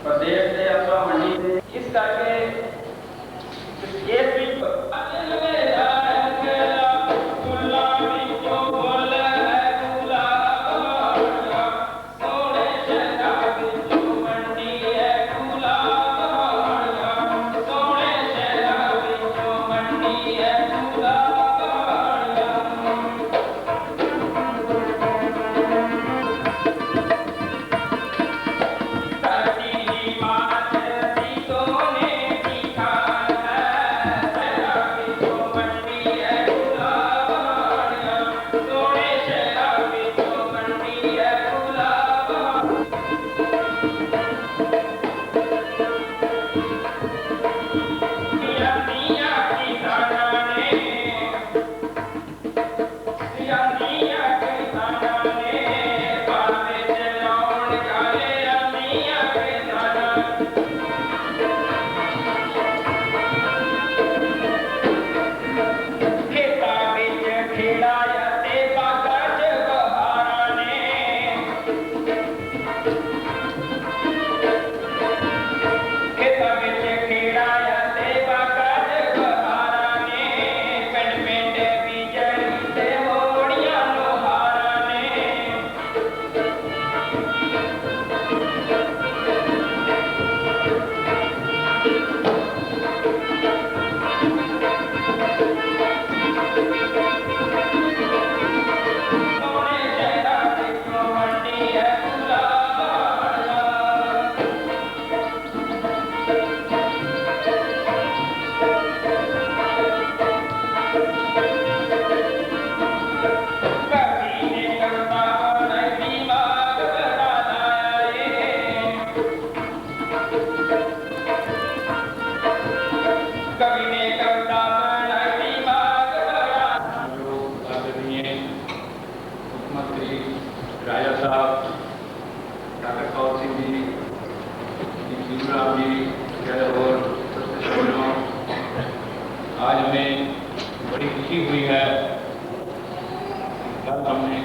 प्रदेश से अथवा मंडी से इस करके केस भी राजा साहब, डॉक्टर कौर सिंह जी, जीवराम जी और आज हमें बड़ी खुशी हुई है। कल हमने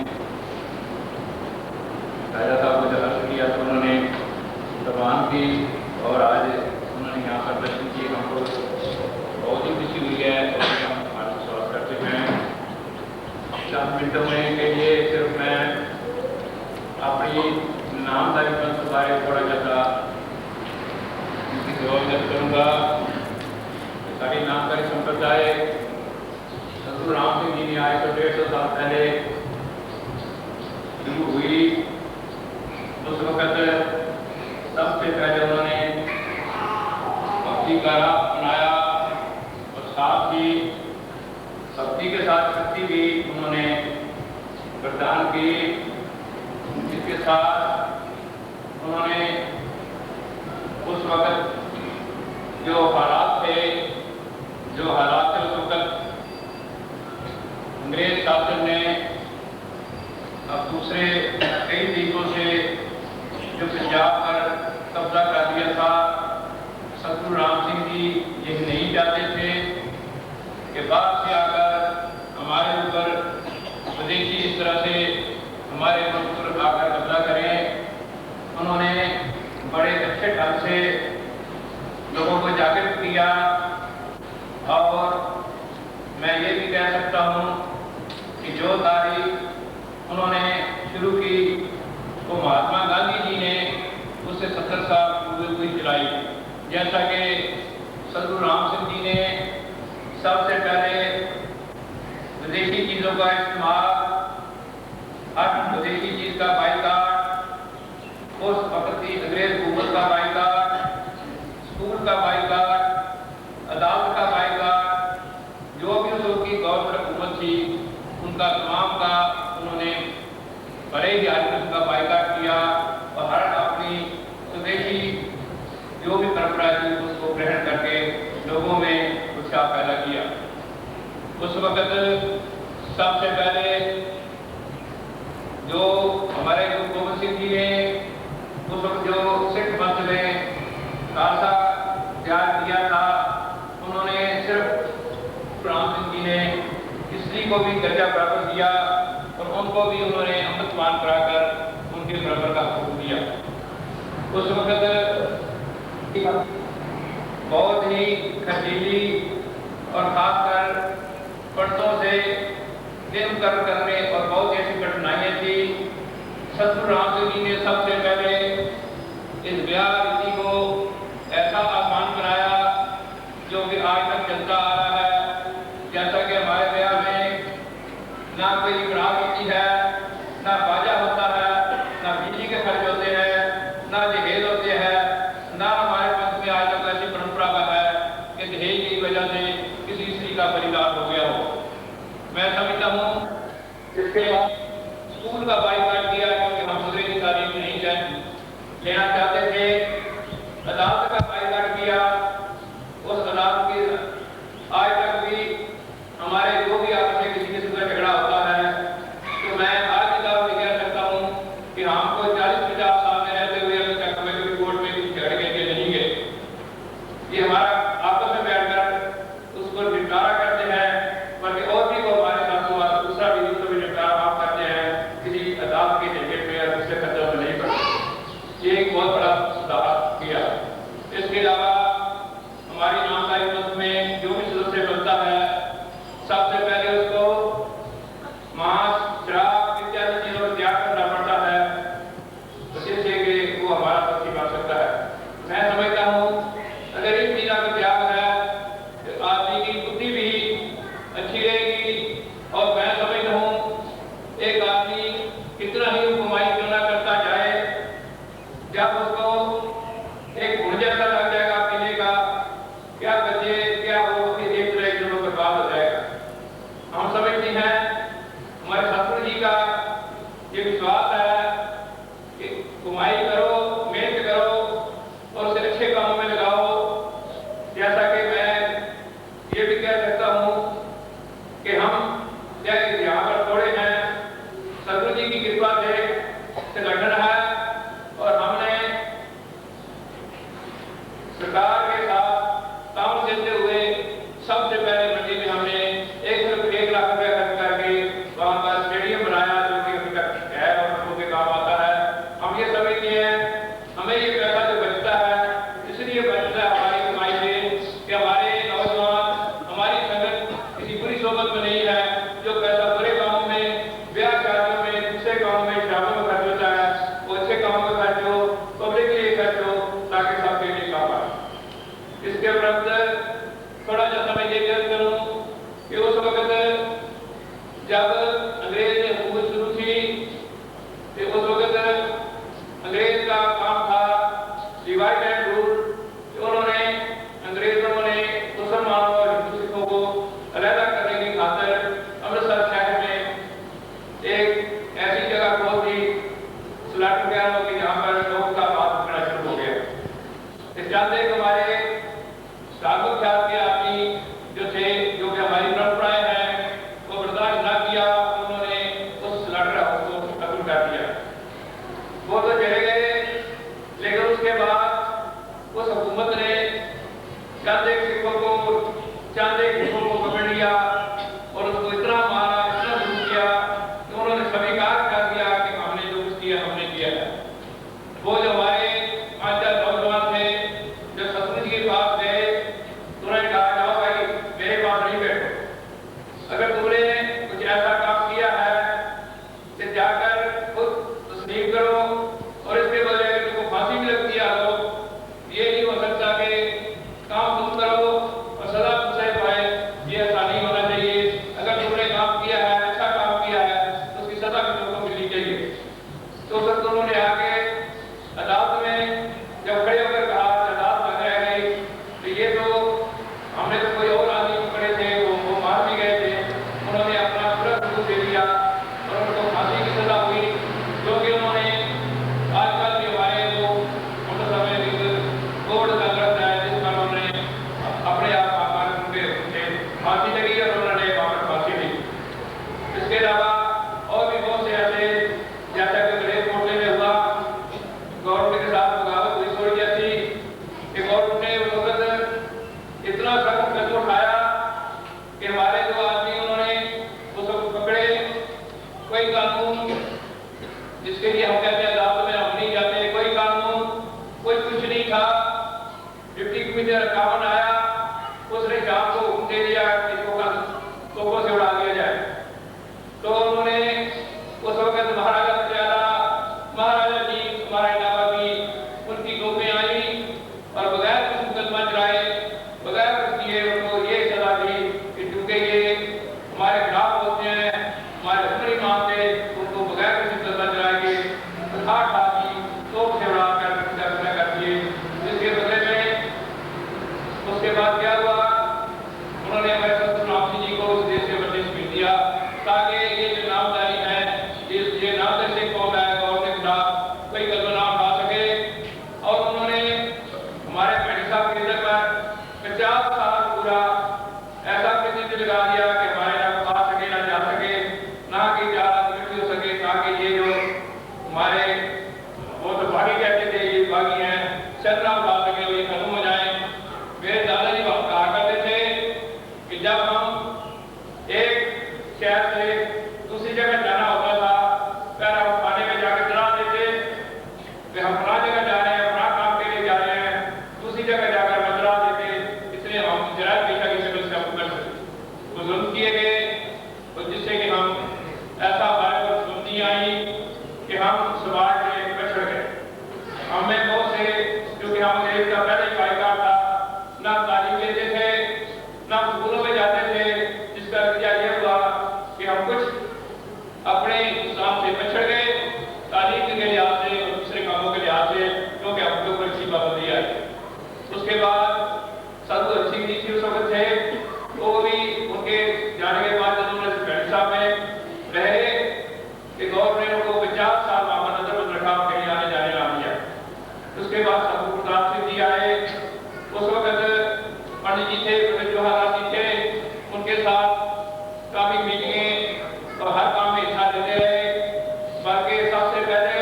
राजा साहब को जब अर्ज किया तो उन्होंने प्रवान की और आज उन्होंने यहाँ पर दर्शन किए। हमको बहुत ही खुशी हुई है और हम आज विश्वास करते हैं। चंद मिनटों में के लिए सिर्फ मैं अपनी नामधारी पंथ के बारे में थोड़ा ज़्यादा व्यक्त करूँगा। सारी नामधारी संप्रदाय सतगुरु राम सिंह जी ने आए तो 150 साल पहले शुरू हुई। उस वक्त सबसे पहले उन्होंने भक्ति का राह अपनाया और साथ ही भक्ति के साथ शक्ति भी उन्होंने प्रदान की। इसके साथ उन्होंने उस वक्त जो हालात थे उस वक्त अंग्रेज शासन ने अब दूसरे कई तरीकों से जो पंजाब पर कब्जा कर दिया था। सतगुरु राम सिंह जी ये नहीं चाहते थे कि बाहर से आकर हमारे ऊपर विदेशी इस तरह से हमारे मुल्क पर आकर कब्जा करें। उन्होंने बड़े अच्छे ढंग से लोगों को जागृत किया और मैं ये भी कह सकता हूँ कि जो तारीख उन्होंने शुरू की वो महात्मा गांधी जी ने उससे 70 साल पूर्व हुई चलाई। जैसा कि सतगुरु राम सिंह जी ने सबसे पहले विदेशी चीज़ों का इस्तेमाल, हर विदेशी चीज़ का बाइकाट, उस वक्त की अंग्रेज हुकूमत का बाइकाट, स्कूल का बाइकाट, अदालत का बाइकाट, जो भी उस की गवर्नमेंट हुकूमत थी उनका तमाम का उन्होंने बड़े ही आदमी का बाइकाट किया और हर अपनी स्वदेशी जो भी परंपरा थी उसको ग्रहण करके लोगों में उत्साह पैदा किया। उस वक्त सबसे पहले जो हमारे गुरु गोबिंद सिंह जी ने उस वक्त जो सिख पंथ में खालसा तैयार किया था, उन्होंने सिर्फ राम सिंह जी ने स्त्री को भी दर्जा बराबर दिया और उनको भी उन्होंने अमृतपान कराकर उनके बराबर का हुक्म दिया। उस वक्त बहुत ही खर्चीली और खासकर पंडितों से निरंतर करने और बहुत ऐसी कठिनाइयाँ थी। सतगुरु रामदेव जी ने सबसे पहले इस ब्याह रीति को ऐसा आसान बनाया जो कि आज तक चलता आ रहा है। जैसा कि हमारे ब्याह में ना कोई बरात होती है, ना बाजा होता है, ना बिजली के खर्च होते हैं, ना दहेज होते हैं, ना हमारे पंथ में आज तक ऐसी परंपरा का है कि दहेज की वजह से किसी स्त्री का बलिदान हो गया हो। मैं समझता हूँ इसके बाद स्कूल का बाइकआउट किया क्योंकि हम दूसरे की तारीफ नहीं लेना चाहते थे। अदालत का बाइकआउट किया, उस अदालत की आज तक भी हमारे जो भी आपस में किसी किस्म का झगड़ा होता है तो मैं आज की तारीफ कह सकता हूँ कि हमको 40-50 साल में रहते हुए अभी तक हमें कभी कोर्ट में किसी झगड़े के लिए नहीं गए। ये हमारा आपस में बैठकर उसको निपटारा करते हैं, बल्कि और भी वो हमारे साथ हुआ दूसरा भी उसको भी निपटारा आप करते हैं किसी अदालत के झंझट में या दूसरे खतरे में नहीं पड़ते। ये एक बहुत बड़ा सुधार किया। इसके अलावा हमारी नामदारी पंथ में जो भी सदस्य बनता है सबसे पहले उसको मांस, शराब इत्यादि चीजों का त्याग करना पड़ता है, तो जिससे कि वो हमारा पति बन सकता है। मैं समझता हूँ अगर इन चीजों का त्याग है तो आदमी की बुद्धि भी अच्छी रहेगी। और मैं समझता हूँ एक आदमी कितना ही कमाई क्यों ना करता जाए, जब उसको एक गुण जैसा लग जाएगा पीने का, क्या बचे क्या वो एक तरह के लोगों बर्बाद हो जाएगा। हम समझते हैं हमारे सतगुरु जी का ये विश्वास है कि कमाई करो, मेहनत करो और उसे अच्छे कामों में लगाओ। जैसा कि मैं ये भी कह सकता हूँ कि हम जैसे यहाँ पर थोड़े हैं, सतगुरु जी की कृपा से संगठन है और हमने सरकार के साथ काम देते हुए सबसे पहले मंडी में हमने 1 लाख रुपया खर्च करके वहां पर स्टेडियम बनाया जो कि अभी तक है और लोगों के काम आता है। हम ये समझते हैं हमें ये पैसा जो बचता है इसलिए बचता है हमारी कमाई से कि हमारे नौजवान हमारी संगत किसी बुरी सोबत में नहीं है जो पैसा बुरे कामों में, ब्याह शादियों में, दूसरे कामों में, शराबों में खर्च होता है, वो अच्छे कामों में खर्च हो, पब्लिक के लिए खर्च हो ताकि सबके लिए काम आए। इसके उपरांत थोड़ा सा समय ये व्यक्त करूं कि उस वक्त जब अंग्रेज ने हुकूमत शुरू थी तो उस वक्त अंग्रेज का काम था डिवाइड एंड रूल। उन्होंने अंग्रेजों ने मुसलमानों और हिंदू सिखों को अलग करने की खातिर अमृतसर शहर में एक ऐसी जगह खोल दी स्लॉटर गैरों की जहाँ पर लोगों का बात करना शुरू हो गया। इस जानते हमारे साधु ख्याल के आदमी जो थे, जो कि हमारी परंपराएं हैं, वो बर्दाश्त न किया, उन्होंने उस स्लॉटर हाउस को खत्म कर दिया। वो तो चले गए, लेकिन उसके बाद उस हुकूमत ने चंद एक सिखों को पकड़ लिया और उसको इतना मारा, इतना दुख किया कि उन्होंने स्वीकार कर दिया कि हमने जो कुछ किया हमने किया है। वो जो हमारे 5-4 नौजवान थे जो सतगुरु जी के पास गए, उन्होंने कहा जाओ भाई मेरे पास नहीं बैठो, अगर तुमने कुछ ऐसा काम किया है तो जाकर खुद तस्लीम करो और इसके बदले अगर तुमको फांसी भी लगती है लो। ये नहीं हो सकता कि काम तुम करो और सदा तुमसे पाए, ये ऐसा नहीं होना चाहिए। अगर तुमने काम किया है, अच्छा काम किया है तो उसकी सजा भी तुमको मिलनी चाहिए। तो सर उन्होंने आगे अदालत में जब खड़े होकर कहा, अदालत लग रह गई तो ये तो हमने तो कोई और आदमी पकड़े थे, वो मार भी गए थे, उन्होंने अपना पूरा सबूत दे दिया और उनको फांसी की सजा हुई। जो कि उन्होंने आजकल भी हमारे जो समय कोर्ट का ग्रंथ है जिस पर उन्होंने अपने आप आकर उनके फांसी लगी और उन्होंने वहां पर फांसी दी। इसके अलावा और भी बहुत से ऐसे, जैसा कि गणेश कोटले में हुआ, गवर्नमेंट के साथ बगावत हुई थोड़ी जैसी डिप्टी कमिश्नर कावन आया, उसने शाम को हुक्म दे दिया कि तोपों से उड़ा दिया जाए। तो उन्होंने उस वक्त महाराजा पटियाला, महाराजा जी, हमारे इलावा भी उनकी तोपें आई और बगैर कुछ मुकदमा चलाए, बगैर कुछ किए उनको ये सजा दी कि चूंकि ये हमारे खिलाफ होते हैं, हमारे हुक्म नहीं मानते, उनको बगैर कुछ मुकदमा चलाएंगे, ठाठ आदमी तोप से उड़ाकर कर दिए। इसके बदले में उसके बाद क्या हुआ, उन्होंने हमारे सतनाम सिंह जी को उस देश से बदले मिल दिया ताकि ये जो नामदारी है, ये नामदारी से कौन है गौर के खिलाफ कोई कदम ना उठा सके। और उन्होंने हमारे पैंट साहब के इधर पर 50 साल पूरा ऐसा प्रतिनिधि लगा दिया कि हमारे ना आ सके ना जा सके, ना कि हो सके, ताकि ये जो हमारे वो तो बागी कहते थे, ये बागी हैं, शरण ना उठा सके, ये खत्म हो जाए। मेरे दादाजी कहा करते थे कि जब हम एक शहर से दूसरी जगह जाना होता था, पहले हम खाने में जाकर चला देते कि हम फला जगह जा रहे हैं, अपना काम के लिए जा रहे हैं, दूसरी जगह जाकर बदला देते, इसलिए हम जरायत पेशा की शक्ल से हम कर सकते। तो जुल्म किए गए, तो जिससे कि हम ऐसा हमारे पर सुननी आई कि हम समाज में पछड़ गए। हमें बहुत से, क्योंकि हम देश का पहले ही पायकार था, ना तालीम लेते थे, ना स्कूलों में जाते थे, जिसका नतीजा ये हुआ कि हम कुछ अपने इस्लाम से पछड़ गए, तालीम के लिहाज से और दूसरे कामों के लिहाज से, क्योंकि हमको कोई अच्छी पाबंदी आई। उसके बाद साधु हरि सिंह जी उस वक्त थे, तो वो भी उनके जाने के बाद जब उन्होंने पैंट साहब में रहे कि गवर्नमेंट ने उनको 50 साल वहां पर नजर रखा, कहीं आने जाने ना दिया। उसके बाद साधु प्रताप सिंह जी आए, उस वक्त पंडित जी थे, पंडित जवाहरलाल जी थे, उनके साथ काफी मीटिंगें और हर काम में हिस्सा लेते रहे। बल्कि सबसे पहले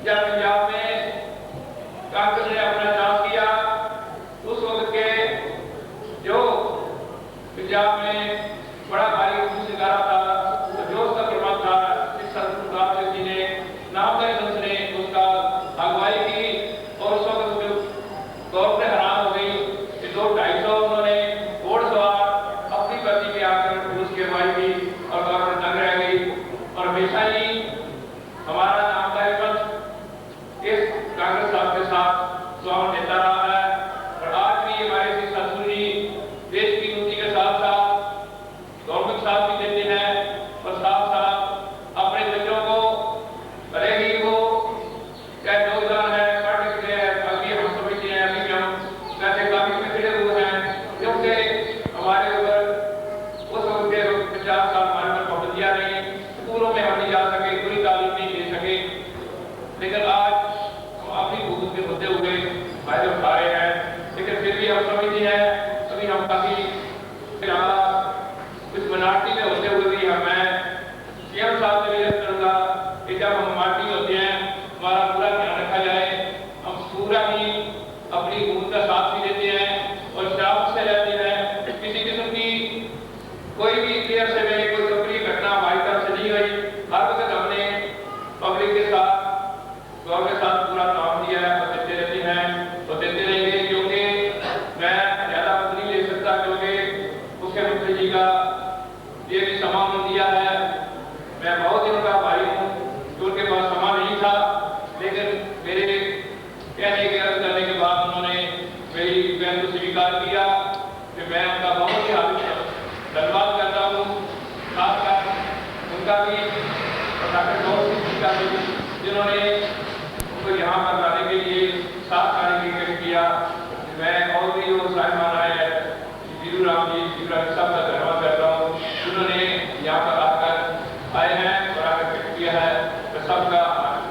जब पंजाब में कांग्रेस ने अपना चांस किया, उस वक्त के जो पंजाब में बड़ा भारी शिकारा था, तो जो उसका प्रबंध था, इस सरकार जी ने नामदारी संघ ने उसका अगुवाई की और उस वक्त गवर्नमेंट हैरान हो गई कि 200-250 उन्होंने घोड़सवार अपनी पर्ची पे आकर पुलिस की अगुवाई की और गवर्नमेंट तंग रह गई। और हमेशा ही हमारा नामदारी पंथ इस कांग्रेस साहब के साथ स्वागत देता रहा है और आज भी हमारे श्री सतगुरु जी देश की उन्नति के साथ साथ गवर्नमेंट साथ भी देते हैं और साथ साथ अपने बच्चों को, भले ही वो क्या योगदान है पढ़ने के लिए, अभी हम समझते हैं, अभी भी हम वैसे काफी पिछड़े हुए हैं, क्योंकि हमारे ऊपर उस वक्त के 50 साल हमारे पर पाबंदियां रही, स्कूलों में हम नहीं जा सके, पूरी तालीम नहीं ले सके। लेकिन आज हम अपनी भूख के होते हुए फायदे उठा रहे हैं, लेकिन फिर भी हम समझते हैं, अभी हम काफी कुछ मनाटी में होते हुए भी मैं सीएम साहब से विनती करूंगा कि जब हम माटी होते हैं, हमारा पूरा ध्यान रखा जाए, हम पूरा ही अपनी भूमि का साथ भी देते हैं और शांत से रहते हैं। किसी किस्म की कोई भी क्लियर से मेरी कोई कपड़ी घटना हमारी तरफ से नहीं हुई, हर वक्त हमने पब्लिक के साथ, गौर के साथ पूरा काम दिया है और देते रहते हैं और देते रहेंगे, क्योंकि मैं ज्यादा मत नहीं ले सकता, क्योंकि उसके मुख्य जी का ये भी सम्मान दिया है। मैं बहुत दिनों का भाई हूँ कि उनके पास सम्मान नहीं था, लेकिन मेरे कहने के अर्ज करने के बाद उन्होंने मेरी बहन को स्वीकार किया कि मैं उनका बहुत ही धन्यवाद करता हूँ। खासकर उनका भी डॉक्टर गौर सिंह जी का भी, जिन्होंने उनको यहाँ पर लाने के लिए साथ आने के लिए किया। मैं और भी जो साहिबान आए हैं, वीरू राम जी, सब का धन्यवाद करता हूँ, जिन्होंने यहाँ पर आकर आए हैं और आकर किया है, मैं सबका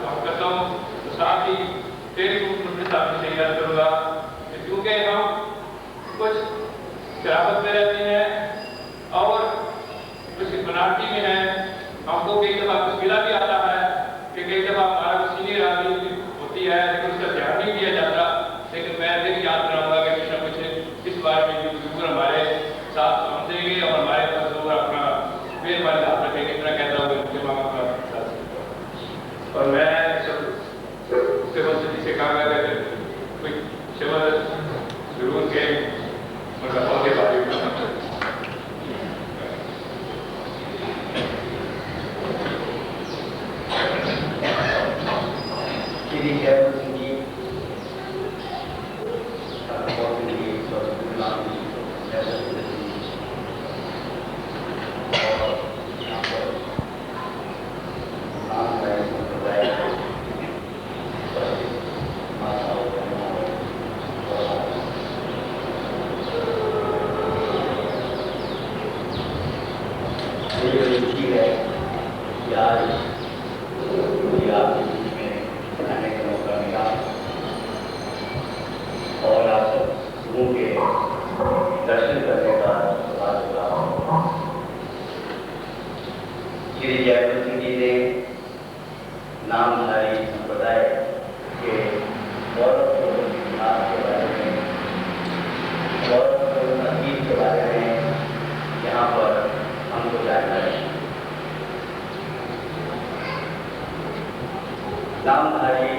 हम करता हूँ। तो साथ ही तेरी साथ से याद करूँगा, क्योंकि हम कुछ शराबत में रहते हैं और कुछ मनाटी में है, हमको कई दफा मुश्किल भी आता है कि कई दफा हमारा सीनियर आदमी होती है, लेकिन उसका ध्यान नहीं दिया जाता। लेकिन मैं भी याद कराऊंगा कि कुछ न कुछ इस बारे में जो हमारे साथ समझेंगे और हमारे पास लोग अपना मेरे बारे हाथ रखेंगे, इतना कहता हूँ उनके मामा का। और मैं सब उसके बाद से कहा गया कोई गुरुओं के दर्शन करने का सौभाग्य हुआ। श्री जयवंत सिंह जी ने नामधारी संप्रदाय के गौरवपूर्ण इतिहास के बारे में, गौरवपूर्ण अतीत के बारे में यहाँ पर हमको जानना है। नामधारी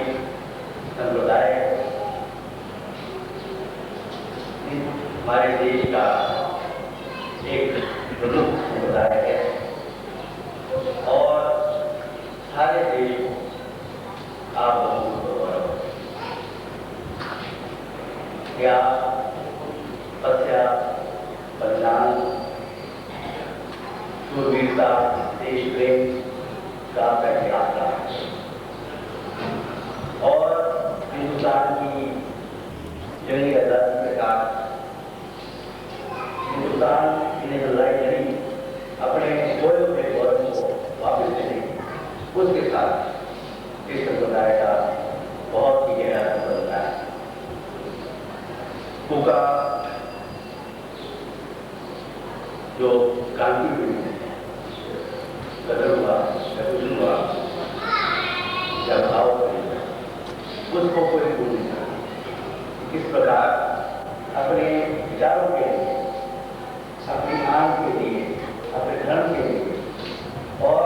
संप्रदाय हमारे देश का एक प्रमुख संप्रदाय है और सारे देश को आप लोगों को गौरव है। त्याग, तपस्या, बलिदान, शूरवीरता, देश प्रेम का यात्रा और हिंदुस्तान की जंगी आजादी के साथ हिंदुस्तान ने जो लड़ाई लड़ी अपने खोए हुए गौरव को वापस लेने की, उसके साथ इस संप्रदाय का बहुत ही गहरा संबंध है। उनका जो क्रांति हुई, कदर हुआ, रेवोल्यूशन हुआ, जब भाव उसको कोई भूल नहीं सकता। किस प्रकार अपने विचारों के लिए, अपनी आन के लिए, अपने धर्म के लिए और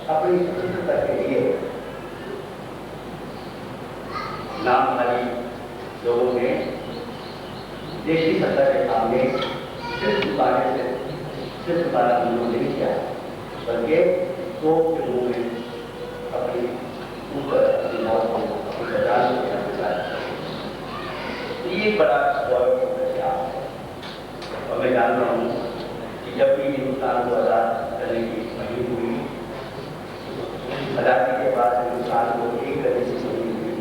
अपनी स्वतंत्रता के लिए नामधारी लोगों ने देशी सत्ता के सामने सिर्फ झुकाना नहीं किया, बल्कि तो के मुंह में अपनी ऊपर अपनी मौत को अपनी बजान को ये बड़ा गौरवपूर्ण है। और मैं जानता हूँ कि जब भी हिंदुस्तान को आज़ाद करने की मुहिम हुई, आज़ादी के बाद हिंदुस्तान को एक करने की मुहिम हुई,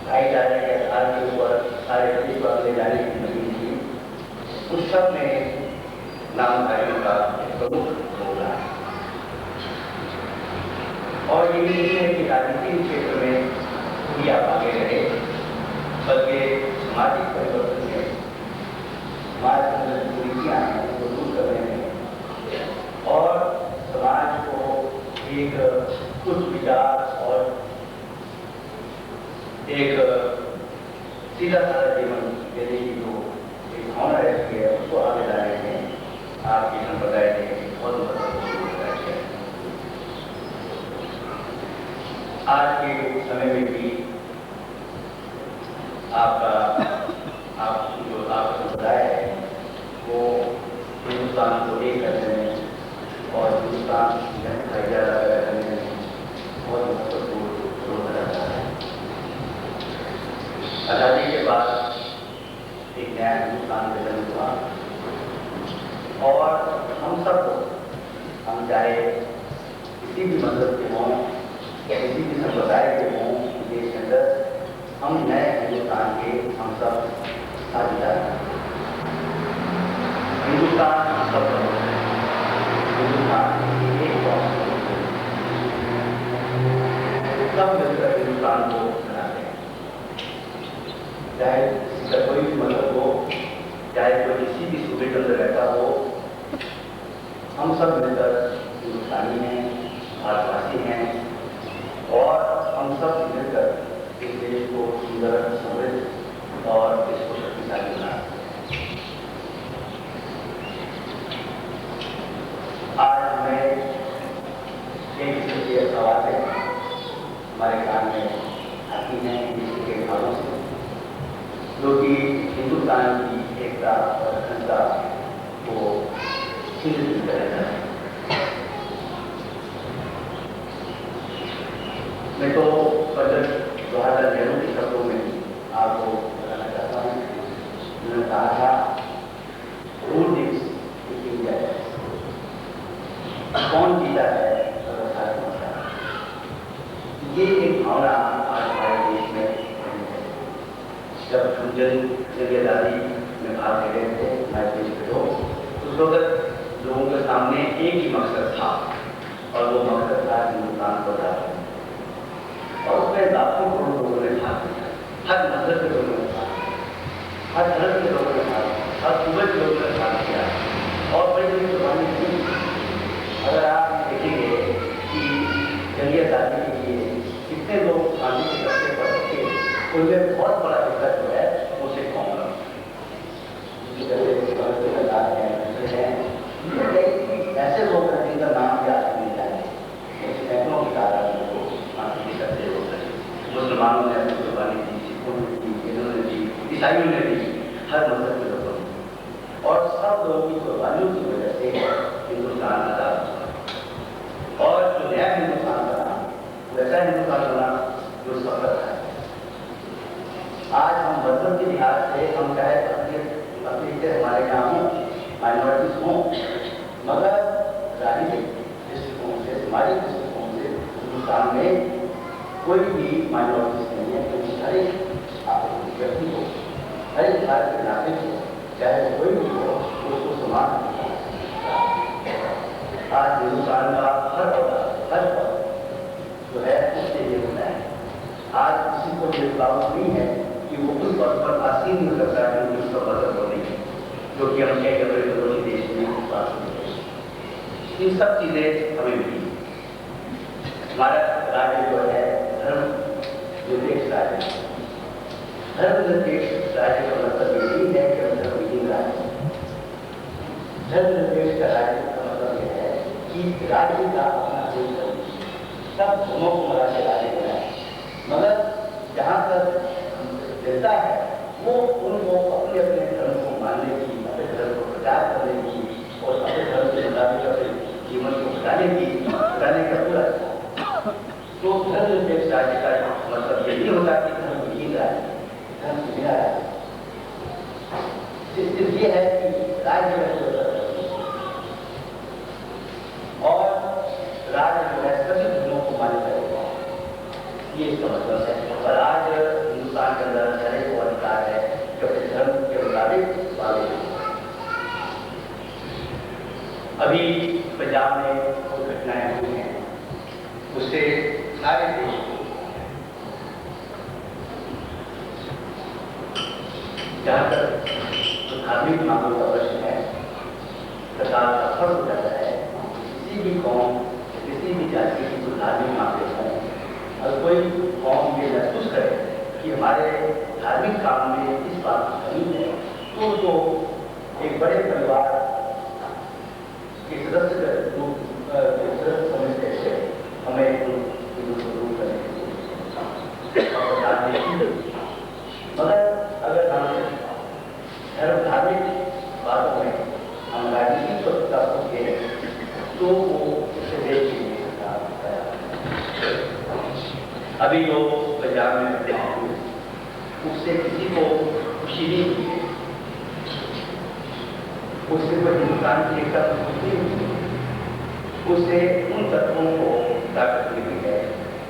भाईचारे के आधार के ऊपर सारे देश पर ले जाने की मुहिम थी, उस सब में नामधारियों का प्रमुख रोल है। और ये नहीं है कि राजनीतिक क्षेत्र में भी आप आगे रहे, बल्कि सामाजिक परिवर्तन में समाज के अंदर कुरीतियाँ हैं उनको दूर करने में और समाज को एक उच्च विचार और एक सीधा साधा जीवन देने की जो एक भावना रहती है, उसको आगे लाने में आपकी संप्रदाय ने बहुत महत्वपूर्ण भूमिका है। आज के समय में भी आप जो आपका संप्रदाय है वो हिंदुस्तान को एक करने में और हिंदुस्तान भाईचारा करने में बहुत महत्वपूर्ण रोल रहता है। आज़ादी के बाद एक नया हिंदुस्तान का जन्म हुआ और हम सबको, हम चाहे किसी भी मजहब के हों या किसी भी संप्रदाय के हों, देश के अंदर हम नए हिंदुस्तान के हम सब साझेदार हैं। हिंदुस्तान हम सब हिंदुस्तान एक सब मिलकर हिंदुस्तान को बनाते हैं। चाहे इसका कोई भी मतलब हो, चाहे कोई किसी भी सूबे के अंदर रहता हो, हम सब मिलकर हिंदुस्तानी हैं, भारतवासी हैं और हम सब मिलकर इस देश को सुंदर, समृद्ध और इसको शक्तिशाली बनाते हैं। आज हमें एक विषय सवाल है हमारे कान में आती हैं किसी के भावों से, जो कि हिंदुस्तान की एकता और अखंडता को चिन्हित करता है। मैं तो बजट जवाहरलाल नेहरू के शब्दों में आपको बताना चाहता हूँ। उन्होंने कहा था, रूल इज इंडिया, कौन जीता है ये एक भावना आज हमारे देश में है। जब हम जंग आजादी में भाग ले रहे थे हमारे देश के लोग, उस वक्त लोगों के सामने एक ही मकसद था और वो मकसद था हिंदुस्तान को आजाद करना। और उसमें लाखों करोड़ लोगों ने भाग लिया, हर मजहब के लोगों ने भाग लिया। हर धर्म के लोगों ने साथ, हर सूबे के लोगों ने साथ किया और बड़ी बड़ी कुर्बानी दी। अगर आप देखेंगे कि जंग आज़ादी के लिए कितने लोग गांधी के रास्ते पर थे, उनमें बहुत बड़ा हिस्सा जो है वो सिख कौम का, ऐसे लोग हैं जिनका नाम याद नहीं जाए, सैकड़ों की तादाद में लोग गांधी के रास्ते होते हैं। मुसलमानों ने अपनी कुर्बानी दी, सिखों ने दी, हिंदुओं ने दी, ईसाइयों ने दी, हर मजहब के लोगों ने, और सब लोगों की कुर्बानियों की वजह से हिंदुस्तान आजाद हुआ। और जो नया हिंदुस्तान बना वैसा हिंदुस्तान बना जो सफल है। आज हम मजहब के लिहाज से हम चाहे अपने हमारे यहाँ हों, माइनॉरिटीज हों, मगर राजनीतिक दृष्टिकोण से, सामाजिक दृष्टिकोण से हिंदुस्तान में कोई भी माइनॉरिटीज नहीं है, क्योंकि हर एक व्यक्ति को, हर एक भारत के नागरिक को, चाहे कोई भी हो, उसको समान आज हिंदुस्तान का हर पद जो है उससे ये होता है। आज किसी को ये बात नहीं है कि वो उस पद पर आसीन नहीं हो सकता है, उसका मदद हो नहीं है, जो कि हम कई बड़े पड़ोसी देश में बात होती है। इन सब चीजें हमें मिली। हमारा राज्य जो है धर्म निरपेक्ष राज्य है। धर्म निरपेक्ष राज्य का मतलब ये नहीं है कि हम धर्महीन राज्य। धर्म निरपेक्ष का राज्य का मतलब यह है कि राज्य का अपना कोई धर्म, सब धर्मों को मिला के राज्य बनाए, मगर जहाँ तक जनता है वो उनको अपने अपने धर्म को मानने की, अपने धर्म को प्रचार करने की और अपने धर्म के मुताबिक अपने जीवन को बताने का पूरा। तो धर्म निरपेक्ष राज्य का मतलब ये नहीं होता कि धर्महीन राज्य, धर्म से बिना राज्य। सिर्फ ये है कि राज्य में और राज्य जो है सभी धर्मों को मान्य करेगा, ये इसका मतलब है। और आज हिंदुस्तान के अंदर हर एक को अधिकार है कि अपने धर्म के मुताबिक पालन। अभी पंजाब में कुछ घटनाएं हुई हैं, उससे सारे देश को, जहाँ तक धार्मिक मामलों का प्रश्न है, सरकार का फर्ज हो जाता है किसी भी कौम, किसी भी जाति की कोई धार्मिक मामले हैं, अगर कोई कौम ये महसूस करे कि हमारे धार्मिक काम में इस बात की कमी है, तो उसको एक बड़े परिवार के सदस्य समझते हुए हमें दूर करने की, मगर अगर हम धर्म धार्मिक बातों में हम राजनीतिक स्वतंत्रता सोचे तो वो उससे देश के लिए अभी जो पंजाब में घटना हुई उससे किसी को खुशी नहीं हुई है, उससे कोई हिंदुस्तान की एकता नहीं हुई, उससे उन तत्वों को ताकत मिली है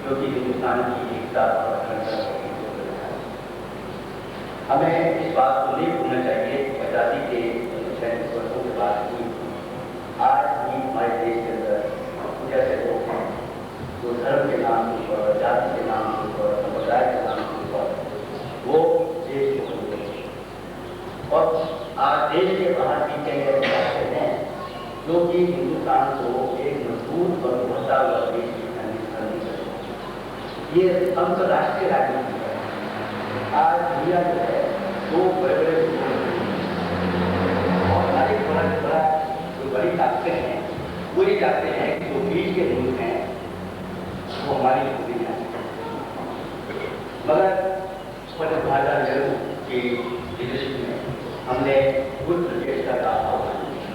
जो कि हिंदुस्तान की एकता और अखंडता को कमजोर कर रहा है। हमें इस बात को नहीं भूलना चाहिए कि आज़ादी के 37 वर्षों के बाद भी आज भी हमारे देश के अंदर कुछ ऐसे लोग हैं जो धर्म के नाम के ऊपर, जाति के नाम के ऊपर, संप्रदाय के नाम के ऊपर वो देश को और आज देश के बाहर भी कई ऐसे रास्ते हैं जो कि हिंदुस्तान को एक मजबूत और उभरता हुआ देश करने करते। ये अंतर्राष्ट्रीय राजनीति है। आज दुनिया जो है दो बड़े बड़े और हर एक बड़ा जो बड़ी ताकतें हैं वो ये चाहते हैं कि जो बीच के मुल्क हैं वो हमारी स्थिति है, मगर पंडित जवाहरलाल नेहरू की लीडरशिप में हमने गुड प्रचेष्टा का आह्वान किया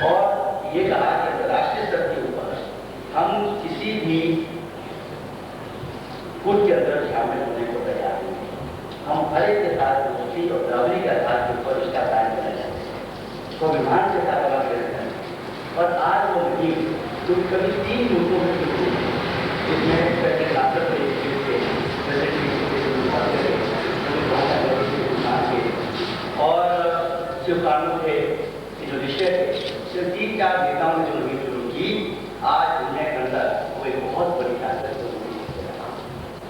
और ये कहा कि अंतर्राष्ट्रीय स्तर के ऊपर हम किसी भी गुट के अंदर शामिल होने को तैयार नहीं हैं। हम हर एक के साथ दोस्ती और बराबरी के आधार के ऊपर रिश्ता कायम करना चाहते हैं, स्वाभिमान के साथ बात करते हैं। और आज वो नहीं जो कभी 3 मुल्कों में शुरू हुई, जिसमें प्रेसिडेंट नासर थे, और जो कानून थे, जो रिश्ते थे, सिर्फ 3-4 नेताओं ने जो मुहिम शुरू की, आज दुनिया के अंदर वो एक बहुत बड़ी ताकत हो गई।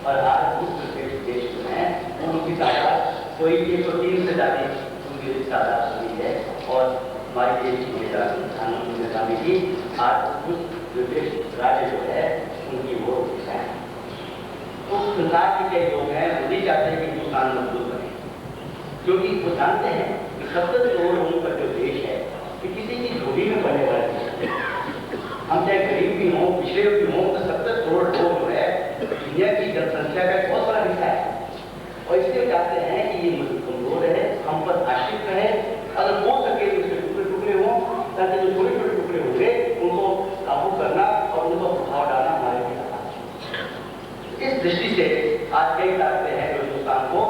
और आज उस देश जो है उनकी ताकत कोई 103 से ज़्यादा उनकी तादाद हुई है और हमारे देश की प्रधानमंत्री ने कहा कि आज कुछ ब्रिटिश राज्य जो है उनकी वो है। तो संसार के कई लोग हैं वो नहीं चाहते हैं कि हिंदुस्तान मजबूत बने, क्योंकि वो जानते हैं कि 70 करोड़ लोगों का जो देश है कि किसी की झोली में पड़ने वाला देश है। हम चाहे गरीब भी हों, पिछड़े भी हों, तो 70 करोड़ लोग जो है दुनिया की जनसंख्या का एक बहुत बड़ा हिस्सा है और इसलिए चाहते हैं कि ये कमजोर है, हम पर आश्रित रहे, अगर हो सके तो उसके टुकड़े टुकड़े हों, ताकि जो छोटे छोटे टुकड़े होंगे उनको काबू करना और उनको प्रभाव डालना हमारे लिए आसान। इस दृष्टि से आज कई ताकतें हैं जो हिंदुस्तान को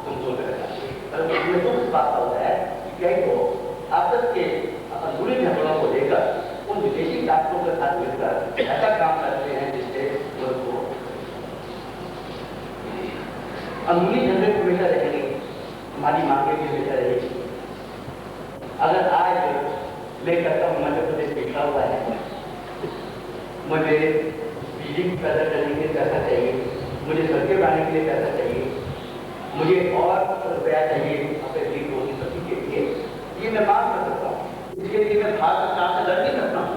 कमजोर करना चाहिए, परंतु इसमें दुख इस बात का होता है कि कई लोग आपस के अंदरूनी झगड़ों को लेकर उन विदेशी ताकतों के साथ मिलकर ऐसा काम करते हैं जिससे उनको अंदरूनी झगड़े हमेशा रहेंगे, हमारी मांगे भी हमेशा रहेगी। अगर आज मैं कहता हूँ मध्य प्रदेश पिछड़ा हुआ है, मुझे बिजली पैदा करने के लिए पैसा चाहिए, मुझे सड़कें बनाने के लिए पैसा चाहिए, मुझे और रुपया चाहिए अपने गरीब रोटी सब्जी के लिए, ये मैं मांग कर सकता हूँ। इसके लिए मैं भारत सरकार से लड़ नहीं सकता हूँ।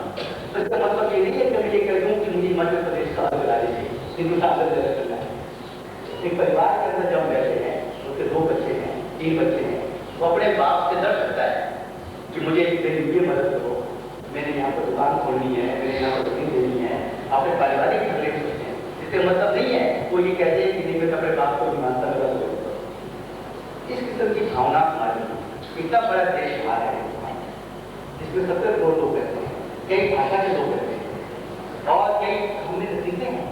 तो इसका मतलब ये नहीं है कि मैं ये कह दूँ कि मुझे मध्य प्रदेश का अलग राज्य चाहिए, हिंदुस्तान से अलग करना है। एक परिवार के अंदर जब बैठे हैं, उसके 2 बच्चे हैं, 3 बच्चे हैं, वो अपने बाप से डर सकता है कि मुझे मेरी ये मदद करो, मैंने यहाँ पर दुकान खोलनी है, मैंने यहाँ पर जमीन देनी है, अपने पारिवारिक झगड़े होते हैं। इससे मतलब नहीं है वो ये कहते हैं कि नहीं मैं अपने बाप को मानता लगा दो। इस किस्म की भावना हमारी, इतना बड़ा देश हमारा है जिसमें 70 करोड़ लोग रहते हैं, कई भाषा के लोग रहते हैं और कई हमने सीखते हैं,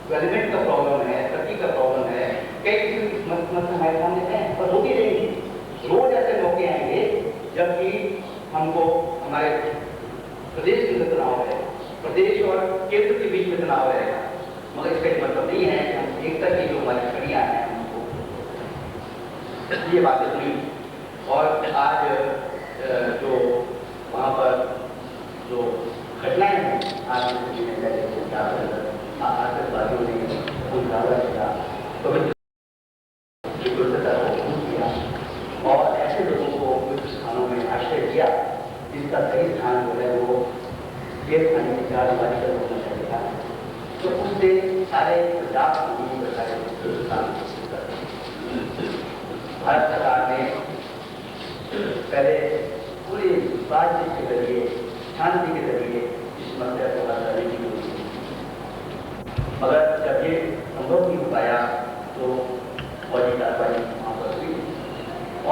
डेवलपमेंट का प्रॉब्लम है, तरक्की का प्रॉब्लम है, कई किस्म की समस्या हमारे सामने है और होती रहेगी। रोज ऐसे मौके आएंगे जबकि हमको हमारे प्रदेश के अंदर तनाव है, प्रदेश और केंद्र के बीच में तनाव रहेगा, मगर इसका मतलब नहीं है कि हम एकता की जो हमारी छड़ियाँ हैं हमको ये बातें सुनी। और आज जो वहाँ पर जो घटनाएं हैं, आज आतंकवादियों ने उनका किया, पवित्रता को भंग किया और ऐसे लोगों को पवित्र स्थानों में आश्रय दिया जिसका सही स्थान जो है वो ये स्थानीय विचार हमारी तरफ होना चाहिए था। तो उससे सारे पंजाब भारत सरकार ने पहले पूरे बातचीत के जरिए, शांति के जरिए इस समस्या को हल करने की कोशिश की, मगर जब ये संभव नहीं हो पाया तो फौजी कार्रवाई वहाँ पर हुई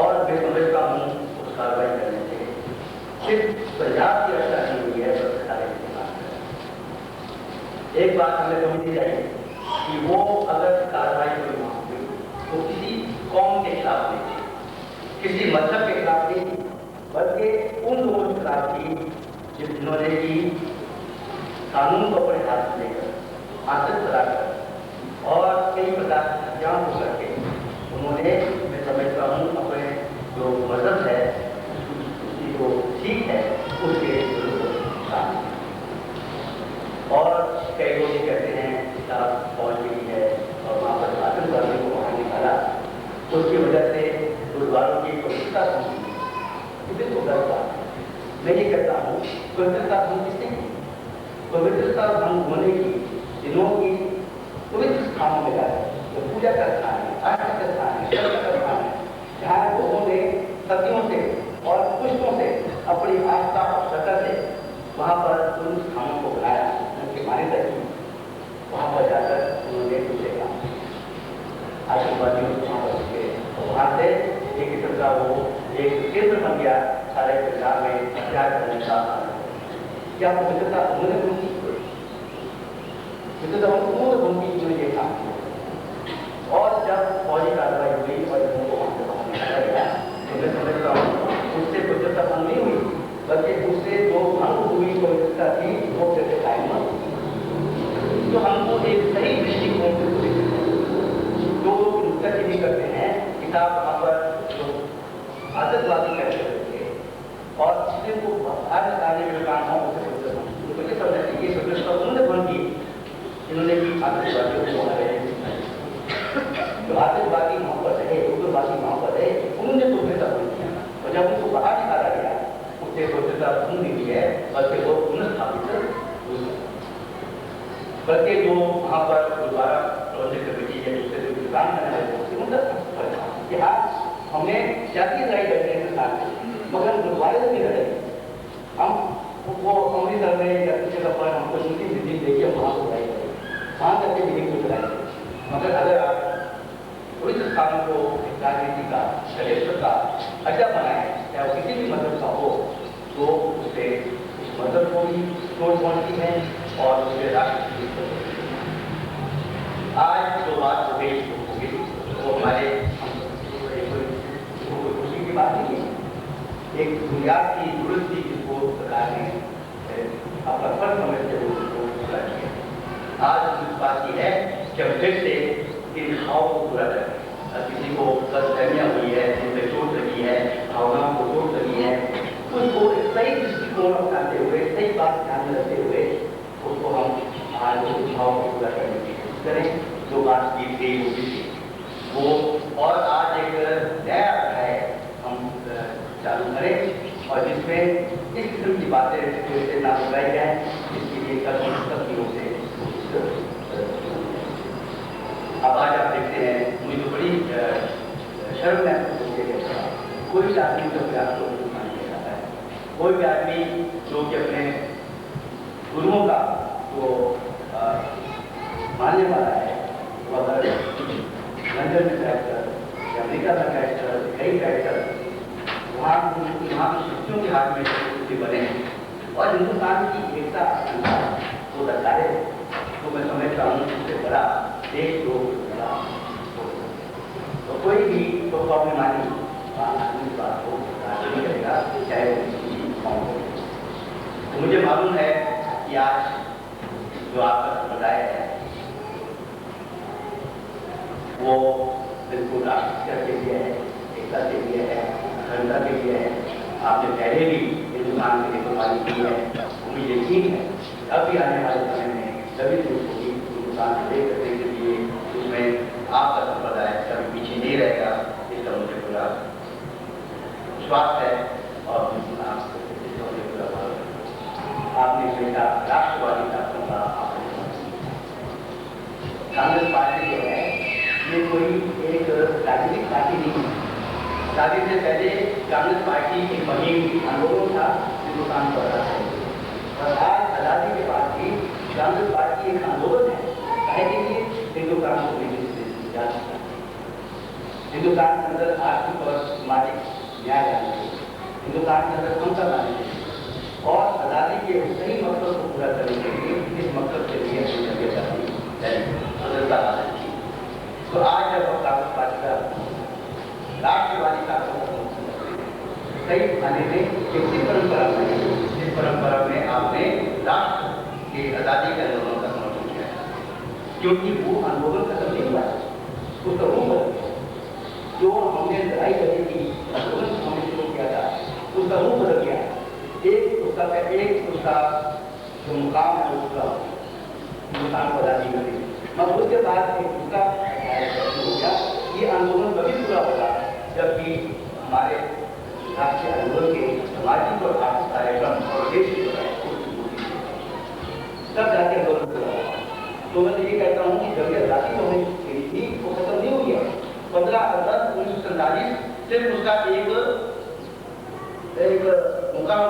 और मैं समझता हूँ उस कार्रवाई करने से सिर्फ पंजाब की रक्षा नहीं हुई है बल्कि सारे एक बात हमें समझनी चाहिए कि वो अगर कार्रवाई कोई वहाँ हुई तो किसी कौम के खिलाफ नहीं थी, किसी मजहब के खिलाफ नहीं थी, बल्कि उन लोगों के खिलाफ थी जिन्होंने की कानून को अपने हाथ में लेकर आतंक फैलाकर और कई प्रकार के हत्याओं को करके उन्होंने, मैं समझता हूँ, अपने जो मजहब है उसकी जो सीख है उसके विरुद्ध। और कई लोग ये कहते हैं कि साहब फौज गई है और वहाँ पर आतंकवादियों को वहाँ निकाला, उसकी वजह से गुरुद्वारों की पवित्रता भंग हुई। बिल्कुल गलत बात है। मैं ये कहता हूँ पवित्रता भंग किसने की? पवित्रता भंग होने की दिनों की पवित्र स्थानों में जाए, तो पूजा का स्थान है, आस्था का स्थान है, श्रद्धा का स्थान है, जहाँ लोगों ने सदियों से और पुष्पों से अपनी आस्था और श्रद्धा से वहाँ पर उन स्थानों को बनाया, उनकी मान्यता की, वहाँ पर जाकर उन्होंने दूसरे काम आशीर्वादियों वहाँ पर उठे, वहाँ से एक किस्म का वो एक केंद्र बन गया सारे पंजाब में हथियार करने का। क्या पवित्रता उन्होंने उनकी उन्होंने ये काम किया और जब फौजी कार्रवाई हुई और उनको वहाँ से बाहर निकाला गया तो मैं समझता हूँ उससे पवित्रता भंग नहीं हुई, बल्कि उससे जो भंग हुई पवित्रता थी वो जैसे कायम तो हमको एक सही दृष्टिकोण से जो लोग नुक्ताचीनी करते हैं किताब वहाँ पर जो आतंकवादी करते थे और इसलिए वो बाहर निकालने में काम हो उसे तो ये समझना चाहिए स्वतंत्रता उन्होंने भंग की, इन्होंने भी आतंकवादियों को वहाँ रहने जो आतंकवादी वहाँ पर रहे, उग्रवादी वहाँ पर रहे, बल्कि जो वहाँ पर गुरुद्वारा प्रोजेक्ट कमेटी या दूसरे जो काम करना है उसकी मदद कि आज हमने जातीय लड़ाई लड़ने के साथ मगर गुरुद्वारे से भी लड़े हम वो अमृतसर में या किसी जगह पर हमको हिंदी हिंदी देखिए वहाँ को लड़ाई करें वहाँ करके भी को लड़ाई मगर अगर आप पुलिस स्थानों को राजनीति का कलेक्टर का अड्डा बनाए या किसी भी मदद का हो तो उससे उस मदद को भी तोड़ पहुंचती है और उसके राष्ट्र की आज जो बात हो गई वो हमारे खुशी की बात नहीं है एक बुनियाद की जरूरत थी जिसको सरकार ने अपना फर्ज समझते हुए उसको पूरा किया। आज इस बात की है कि हम फिर से इन भाव को पूरा करें। किसी को गलतफहमियां हुई है, जिनसे चोट लगी है, भावनाओं को चोट लगी है, उसको सही दृष्टिकोण अपनाते हुए सही बात ध्यान में रखते हुए उसको हम आज उस भाव को पूरा करने की कोशिश करें जो बात की गई होगी थी वो। और आज एक नया अध्याय हम चालू करें और जिसमें इस किस्म की बातें फिर से ना दोहराई जाए, इसके लिए सबकी ओर से अब आज आप देखते हैं मुझे तो बड़ी शर्म महसूस होती है कोई भी आदमी जो प्रयास को मान किया जाता है, कोई भी आदमी जो कि अपने गुरुओं का जो मानने वाला है वो अगर लंदन में कैरेक्टर या अमेरिका का कैरेक्टर कई कैरेक्टर वहाँ की शक्तियों के हाथ में स्थिति बने और हिंदुस्तान की एकता को दर्शाए तो मैं समझता हूँ उससे बड़ा देश लोग तो कोई भी तो स्वाभिमानी आदमी बात हो नहीं करेगा चाहे वो तो मुझे मालूम है कि आज जो आपका संप्रदाय है वो बिल्कुल राष्ट्रीयता के लिए है, एकता के लिए है, अखंडता के लिए है। आपने पहले भी हिंदुस्तान के लिए कुर्बानी की है, मुझे यकीन है अब भी आने वाले समय में सभी लोगों की हिंदुस्तान को ले करने के लिए उसमें आपका संप्रदाय कभी पीछे नहीं रहेगा, इसका मुझे पूरा विश्वास है। और आपने हमेशा राष्ट्रवादी तत्वों का कांग्रेस पार्टी जो है ये कोई एक राजनीतिक पार्टी नहीं है। शादी से पहले कांग्रेस पार्टी एक मुहिम आंदोलन था हिंदुस्तान पर रहा है और आज आजादी के बाद भी कांग्रेस पार्टी एक आंदोलन है काहे के लिए हिंदुस्तान को हिंदुस्तान के अंदर आर्थिक और सामाजिक न्याय लाने के लिए, हिंदुस्तान के अंदर क्षमता लाने के लिए और आजादी के सही मकसद को पूरा करने के लिए इस मकसद के लिए स्वतंत्रता हासिल की। तो आज जब हम कांग्रेस पार्टी का राष्ट्रवादी का कई थाने में एक परंपरा बनी जिस परंपरा में आपने राष्ट्र के आजादी के आंदोलन का समर्थन किया क्योंकि वो आंदोलन खत्म नहीं हुआ उसका रूप जो हमने लड़ाई करने की आंदोलन हमने शुरू किया था उसका रूप बदल गया। एक उसका जो मुकाम है उसका हिंदुस्तान को आजादी मिली मगर उसके बाद एक दूसरा हो गया। ये आंदोलन कभी पूरा होगा जबकि हमारे राष्ट्रीय आंदोलन के सामाजिक और आर्थिक कार्यक्रम और देश तब जाके आंदोलन पूरा होगा। तो मैं ये कहता हूँ कि जब यह आजादी होने थी वो खत्म नहीं हो गया। 15 अगस्त 1947 सिर्फ उसका एक मुकाम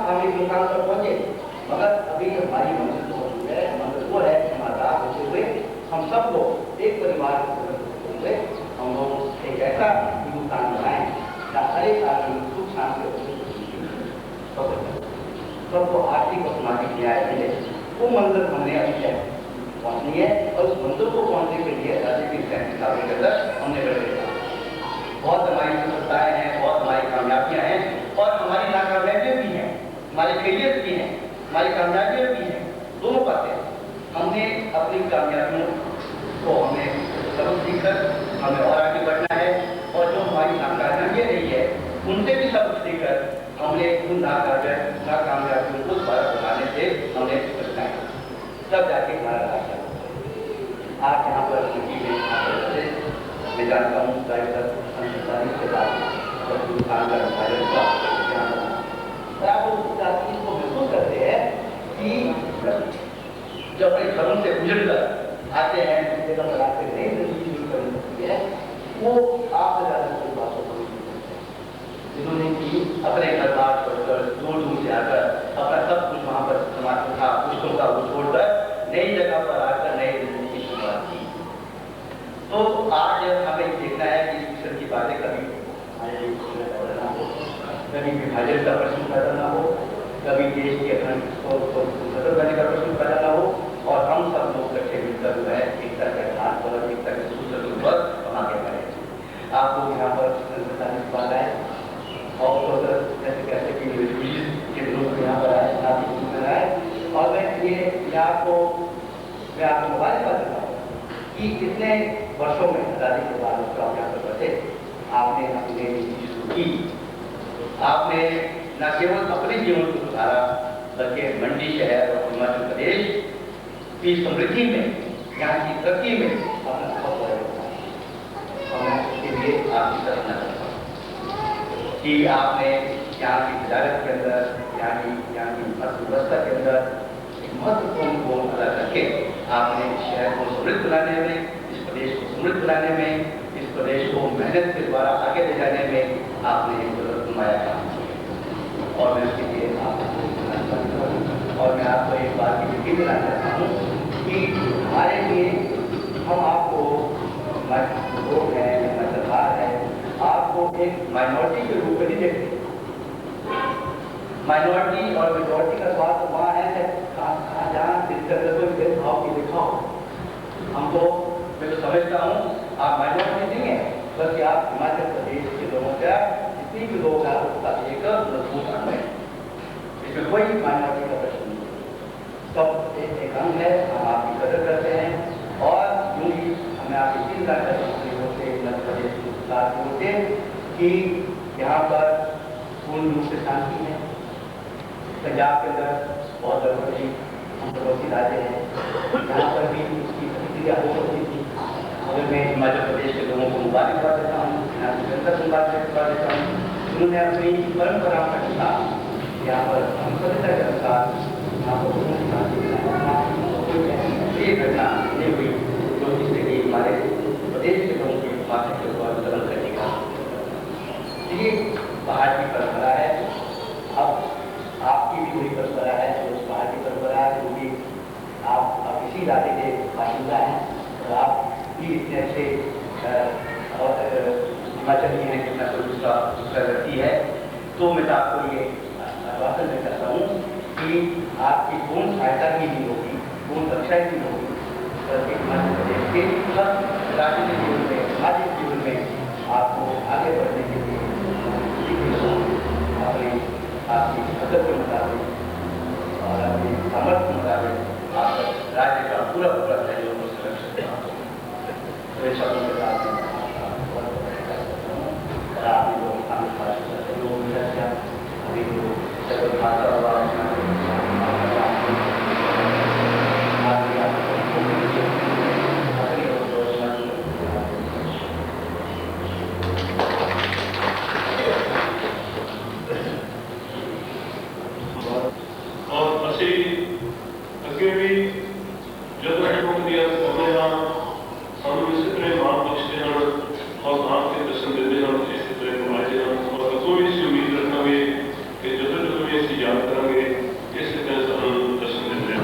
हम एक मुकाम पर पहुंचे मगर अभी हमारी मंजिल मौजूद है। मंजिल वो है हमारा होते हुए हम सब लोग एक परिवार हुए हम लोग एक ऐसा हिंदुस्तान बनाए जहाँ हर एक आदमी सुख शांति सबको आर्थिक और सामाजिक न्याय मिले। वो मंजिल हमने अभी तक पहुंचनी है और उस मंजिल को पहुंचने के लिए राजनीतिक साल के अंदर हमने बढ़े बहुत हमारी सफलताएं हैं, बहुत हमारी कामयाबियां हैं और हमारी नाकामयाबियां भी हैं, हमारे फेलियर भी हैं, हमारी कामयाबियां भी हैं। दोनों बातें हमने अपनी कामयाबियों को हमने सबक सीखकर हमें और आगे बढ़ना है और जो हमारी नाकामयाबियां रही है उनसे भी सबक सीखकर हमने उन नाकामयाबियों को दोबारा बनाने से हमने बचना है तब जाके हमारा रास्ता। आज यहाँ पर मैं जानता हूँ के बाद हिंदुस्तान का विभाजन हुआ आप उस चीज को महसूस करते हैं कि जो अपने घरों से उजड़ कर आते हैं, जगह पर आते नई जिंदगी शुरू करनी होती है, वो आपसे ज्यादा कोई बात हो जिन्होंने कि अपने घर बार छोड़कर दूर दूर से आकर अपना सब कुछ वहां पर समाज था पुष्पों का वो छोड़कर नई जगह पर आकर नई जिंदगी की शुरुआत की। तो आज हमें देखना है कि ईश्वर की बातें कभी ना हो, कभी विभाजन का प्रश्न पैदा ना हो, कभी देश के अखंड को खत्म करने का प्रश्न पैदा ना हो, और हम सब लोग इकट्ठे मिलकर जो है एकता के आधार पर एकता के सूत्र के ऊपर आगे बढ़े। आप लोग यहाँ पर बताने के बाद आए और जैसे कहते कि के लोग यहाँ पर आए, नाती में आए, और मैं आपको मोबाइल पर देता हूँ कि कितने वर्षों में आजादी के बाद उसको आप यहाँ पर बैठे, आपने अपने नीति शुरू की। आपने न केवल अपने जीवन को सुधारा बल्कि मंडी शहर और हिमाचल प्रदेश की समृद्धि में, यहाँ की तरक्की में अपना बहुत बड़ा योगदान, और मैं इसके लिए आपकी सराहना करता हूँ कि आपने यहाँ की वजारत के अंदर, यहाँ की अर्थव्यवस्था के अंदर एक महत्वपूर्ण रोल अदा करके आपने इस शहर को समृद्ध बनाने में, इस प्रदेश को समृद्ध बनाने में, इस प्रदेश को मेहनत के द्वारा आगे ले जाने में आपने एक नुमाया काम किया, और मैं उसके लिए आपको धन्यवाद करता हूँ। और मैं आपको एक बात की यकीन दिलाना चाहता हूँ कि हमारे लिए हम आपको लोग हैं, हमारी सरकार है, आपको एक माइनॉरिटी के रूप में नहीं देखते। माइनॉरिटी और मेजॉरिटी का स्वाद तो वहाँ है कहाँ जहाँ जिसके अंदर कोई भेदभाव की दिखाओ। हमको मैं तो समझता हूँ आप माइनॉरिटी नहीं है, बल्कि आप हिमाचल प्रदेश के लोगों का जितनी भी लोग हैं उसका एक मजबूत अंग है, इसमें कोई माइनॉरिटी का प्रश्न नहीं है, सब एक अंग है। हम आपकी कदर करते हैं और यूँ ही हमें आप यकीन करते मध्य प्रदेश की सरकार की ओर से कि यहाँ पर पूर्ण रूप से शांति है। पंजाब के अंदर बहुत जरूरी हम पड़ोसी राज्य हैं, यहाँ पर भी इसकी प्रतिक्रिया हो सकती थी, मगर मैं हिमाचल प्रदेश के लोगों को मुबारकबाद देता हूँ, यहाँ की जनता को मुबारकबाद देता हूँ। उन्होंने अपनी परंपरा का अनुसार यहाँ पर सभ्यता के अनुसार यहाँ पर कोई घटना नहीं हुई जो जिससे कि हमारे प्रदेश के लोगों की माथे के ऊपर दलन करने का ये बाहर की परंपरा है। अब आपकी भी कोई परंपरा है, उस बाहर की परंपरा है, क्योंकि आप इसी राज्य के बाशिंदा हैं और आप भी इतने अच्छे और हिमाचल की हैं जितना कोई दूसरा व्यक्ति है। तो मैं आपको ये आश्वासन दे सकता हूँ कि आपकी पूर्ण सहायता ही नहीं होगी, पूर्ण रक्षा ही नहीं होगी, बल्कि हिमाचल प्रदेश के हर राजनीतिक जीवन में, सामाजिक जीवन में आपको आगे बढ़ने के लिए आपकी मदद के मुताबिक और अपनी सामर्थ्य के मुताबिक आप राज्य का पूरा सहयोग और सुरक्षित तो शब्दों के साथ और आपने जो अभी जो भाषा अगे भी जब दिया करते हैं सानू इस तरह मां बख्शते हैं और आप के दर्शन देते हैं, इस तरह नुमाइंदे हैं और अगों भी इस उम्मीद रखेंगे कि जो भी असं याद करेंगे इस तरह सानू दर्शन देते हैं।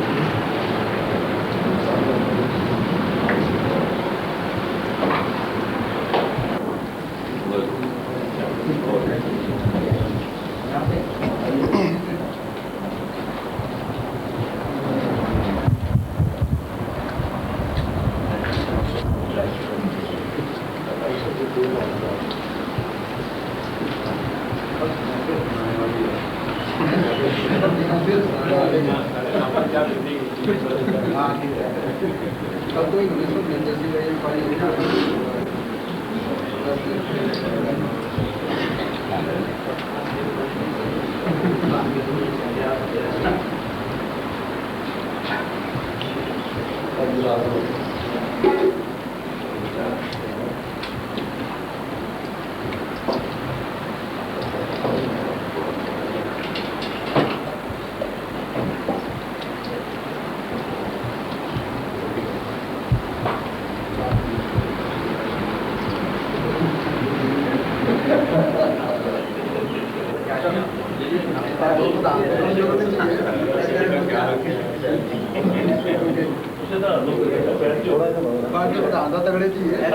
प्रधान तगड़े चीज है।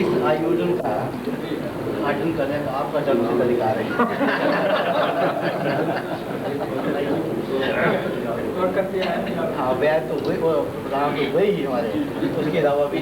इस आयोजन का उद्घाटन करने का आपका जन्मसिद्ध अधिकार है। हाँ, वह तो वही प्रधान तो वही ही हमारे, उसके अलावा भी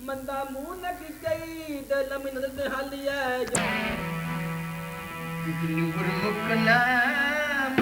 मंदा मुंह न खिंचई दिल में नजर हाली है गुरमुख नाम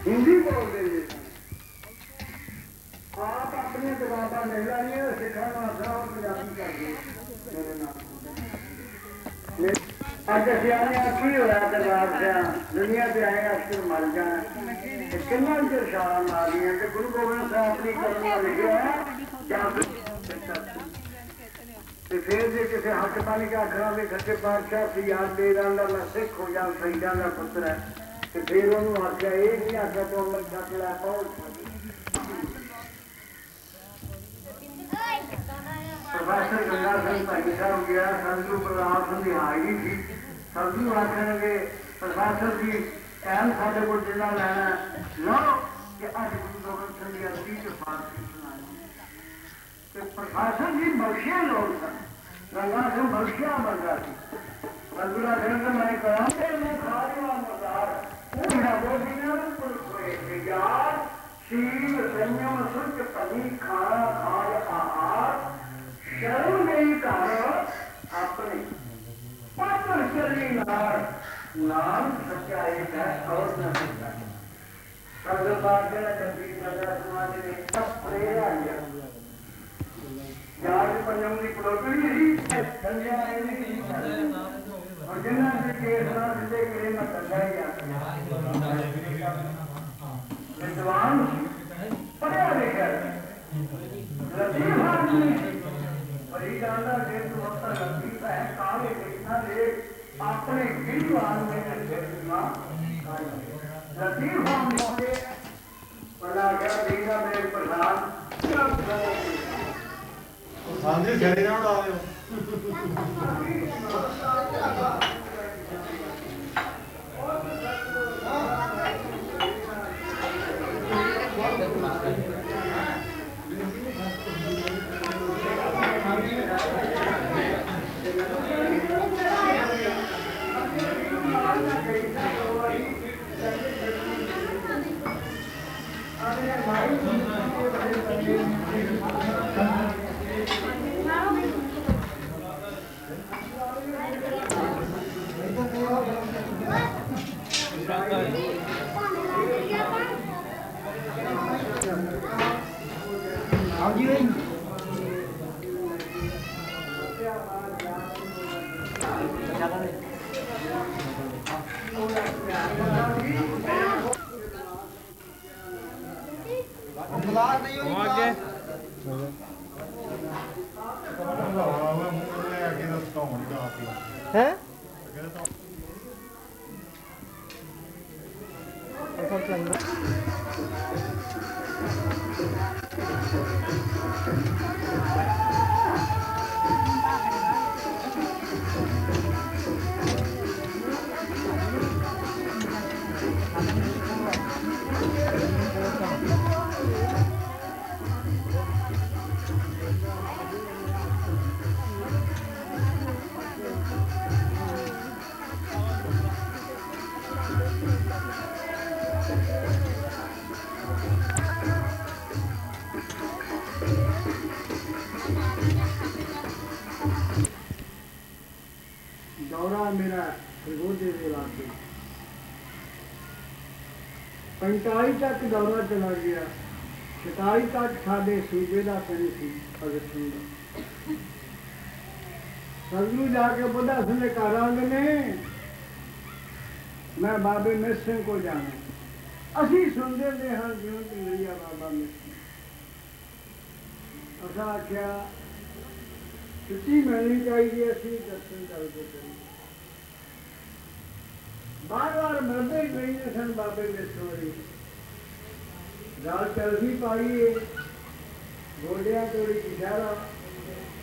हिंदी बोलते जी आप अपनी जवाबा नहीं लाइए सिखा पंजाबी कर मेरे नाम अज सियाने की होया दरबार से दुनिया से आए अक्सर मर जाए किन्ना चिर छाला मारिया गुरु गोबिंद साहब की करना लिखा है फिर जो किसी हक बन के आखना भी सच्चे पातशाह से याद दे रहा मैं सिख हो जा शहीदा का पुत्र है तो फिर उन्होंने आख्या ये नहीं आख्या तो अमर छक लै पहुंच प्रोफेसर गंगा सिंह भाई साहब गया सदगुरु प्रताप सिंह की हाजरी थी सदगुरु आखणगे प्रोफेसर जी टाइम साढ़े को जिला लैना लो कि अज गुरु गोबिंद सिंह जी अरबी च फारसी सुनाई कि प्रशासन जी बख्शिया लोग सन रंगा सिंह बख्शिया बंदा सी अगला दिन मैं कहा मैं खालिया मजार पूरा बोली ना पुरुष यार शील संयम सुच पनी खाना खाय आहार शर्म नहीं कर अपने पात्र चली नाम सच्चा एक है और न सकता सर्वभाग्य जगदीश राजा समाज ने सब प्रेरणा दिया यार पंजम की प्रोटोली ही संजय और जिन्ना से केसरा से करे मत संजय या विद्वान पढ़ा लिखा लतीफ आदमी बड़ी जानदा जे तू अपना लतीफ है काले देखना ले अपने गिरवान में देखना लतीफ आदमी बड़ा क्या देखा मेरे प्रधान साझे घरे ना उड़ावे दौरा मेरा खरगोदे के इलाके 45 तक दौरा चला गया 47 तक साढ़े सूबे का पिंड सी भगत सिंह का सजनू जाके बुढ़ा सिंह घर आते ने मैं बाबे मिर सिंह को जाना असी सुनते थे हाँ जिवें पिंगलिया बाबा मिर सिंह असा आख्या छुट्टी मिलनी चाहिए असी दर्शन करके करिए बार बार मरते गई सन बाबे मिसरी गल चलती पाई गोलियां तोड़ी इशारा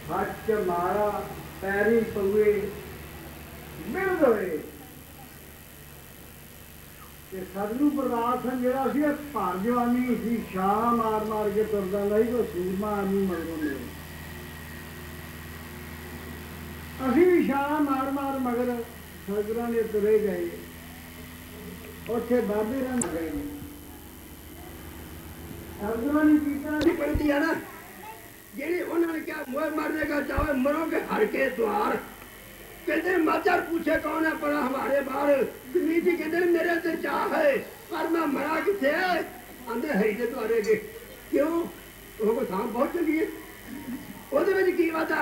हाथ च मारा पैरी पवे मिल गए सदनू प्रताप सिंह जरा सी भार जवानी सी शाह मार मार के तुरदा नहीं तो सूरमा आदमी मगरों मिले असी भी शाह मार मार मगर सदगुरां ने तुरे गए ਉੱਥੇ ਬਾਬੇ ਰੰਗ ਗਏ ਨੇ ਸਤਿਗੁਰਾਂ ਨੇ ਕੀਤਾ पलटी है ना जेडी उन्होंने क्या मोह मरने का चाहे मरोगे हर के द्वार कहते माचार पूछे कौन है पड़ा हमारे बाहर कमीटी कहते मेरे से चाह है पर मैं मरा किथे आंदे है जे द्वारे के क्यों वो थां पहुंच चली है ਉਹਦੇ ਵਿੱਚ ਕੀ ਵਾਦਾ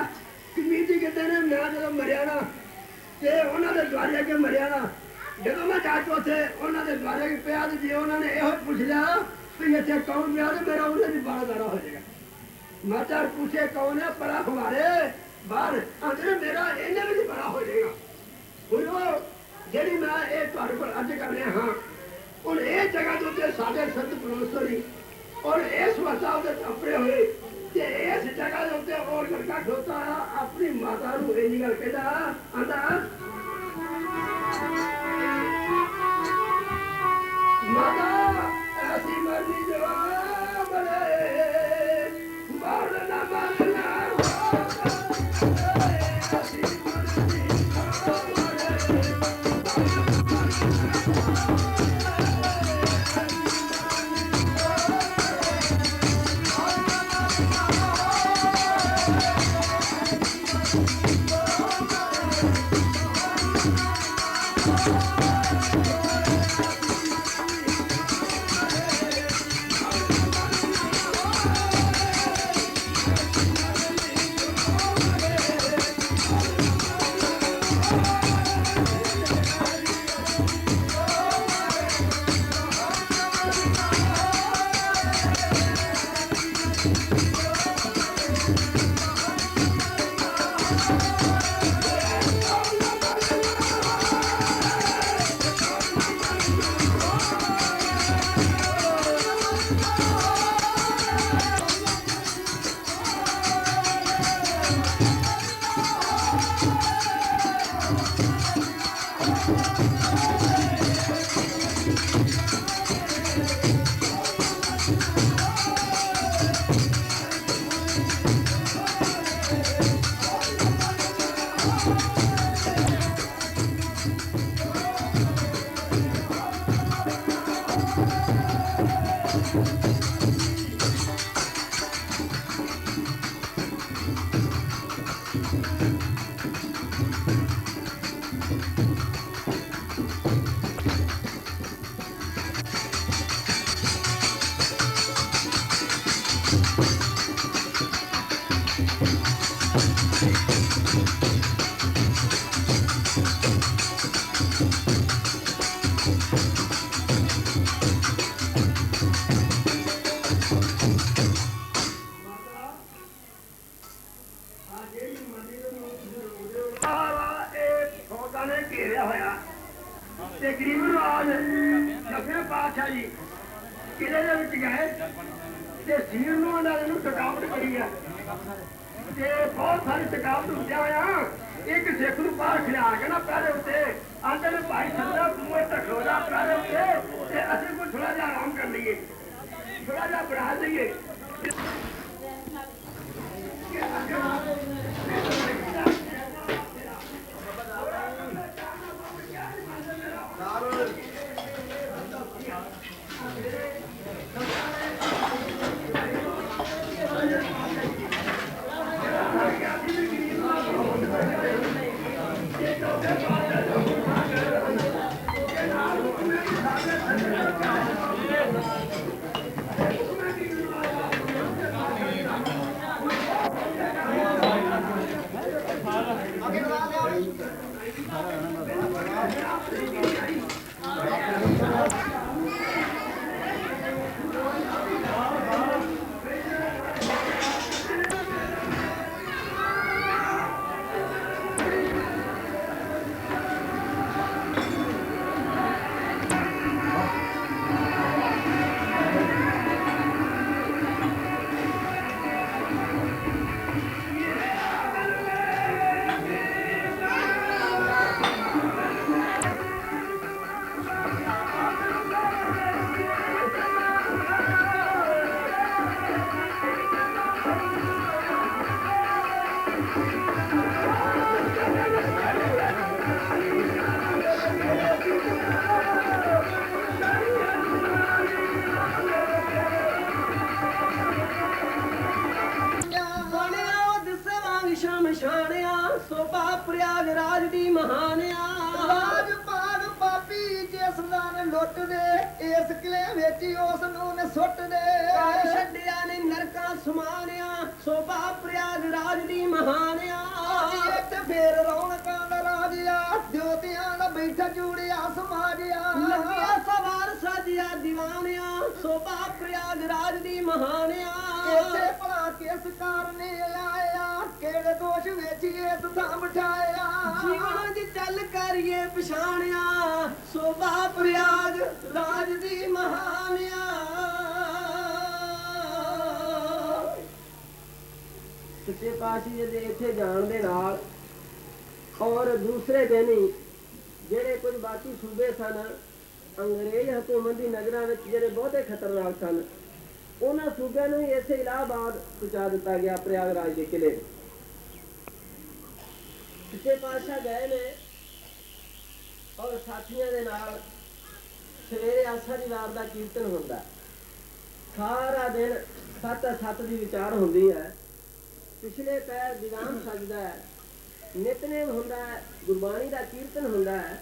ਕਮੇਟੀ ਕਹਿੰਦੇ ਨੇ ਮੈਂ ਜਦੋਂ ਮਰਿਆ ਨਾ ਤੇ ਉਹਨਾਂ ਦੇ ਦੁਆਰੇ ਅੱਗੇ ਮਰਿਆ ਨਾ ਜਦੋਂ ਮੈਂ ਜਾ ਕੇ ਉੱਥੇ ਉਹਨਾਂ ਦੇ ਦੁਆਰੇ ਪਿਆ ਤੇ ਜੇ ਉਹਨਾਂ ਨੇ ਇਹੋ ਪੁੱਛ ਲਿਆ ਵੀ ਇੱਥੇ ਕੌਣ ਪਿਆ ਤੇ ਮੇਰਾ ਉਹਦੇ ਵੀ ਬਾਲਦਾਰਾ ਹੋ ਜਾਏਗਾ ਮਾਚਾਰ ਪੁੱਛੇ ਕੌਣ ਹੈ ਪਰਾ ਹਮਾਰੇ ਬਾਹਰ ਆਂਦੇ ਮੇਰਾ ਇਹਨੇ ਵਿੱਚ ਬੜਾ ਹੋ ਜਾਏਗਾ ਉਹ ਜਿਹੜੀ ਮੈਂ ਇਹ ਤੁਹਾਡੇ ਕੋਲ ਅੱਜ ਕਰ ਰਿਹਾ ਹਾਂ ਹੁਣ ਇਹ ਜਗ੍ਹਾ ਦੇ ਉੱਤੇ ਸਾਡੇ ਸੰਤ ਪਰਮੇਸ਼ਵਰੀ ਔਰ ਇਸ ਵਸਾ ਦੇ ਆਪਣੇ ਹੋਏ ਤੇ ਇਸ ਜਗ੍ਹਾ ਦੇ ਉੱਤੇ ਔਰ ਲੜਕਾ ਖੋਤਾ ਆਪਣੀ ਮਾਤਾ ਨੂੰ ਇਹ ਗੱਲ ਕਹਿੰਦਾ ਆਂਦਾ माता ऐसी मर्जी और दूसरे दिन ही जेड़े कुछ बाकी सूबे सन अंग्रेज हुकूमत की नजर में जेड़े बहुते खतरनाक सन उन्होंने सूबे में इसे इलाहाबाद पहुंचा दिता गया प्रयागराज के किले। सच्चे पातशाह गए ने और साथियों के नाल सवेरे आसा दी वार दा कीर्तन होंदा, सारा दिन सत सत दी विचार होंदी है, पिछले पैर दीवान सजदा है, नितनेम होंदा है, गुरबाणी दा कीर्तन होंदा है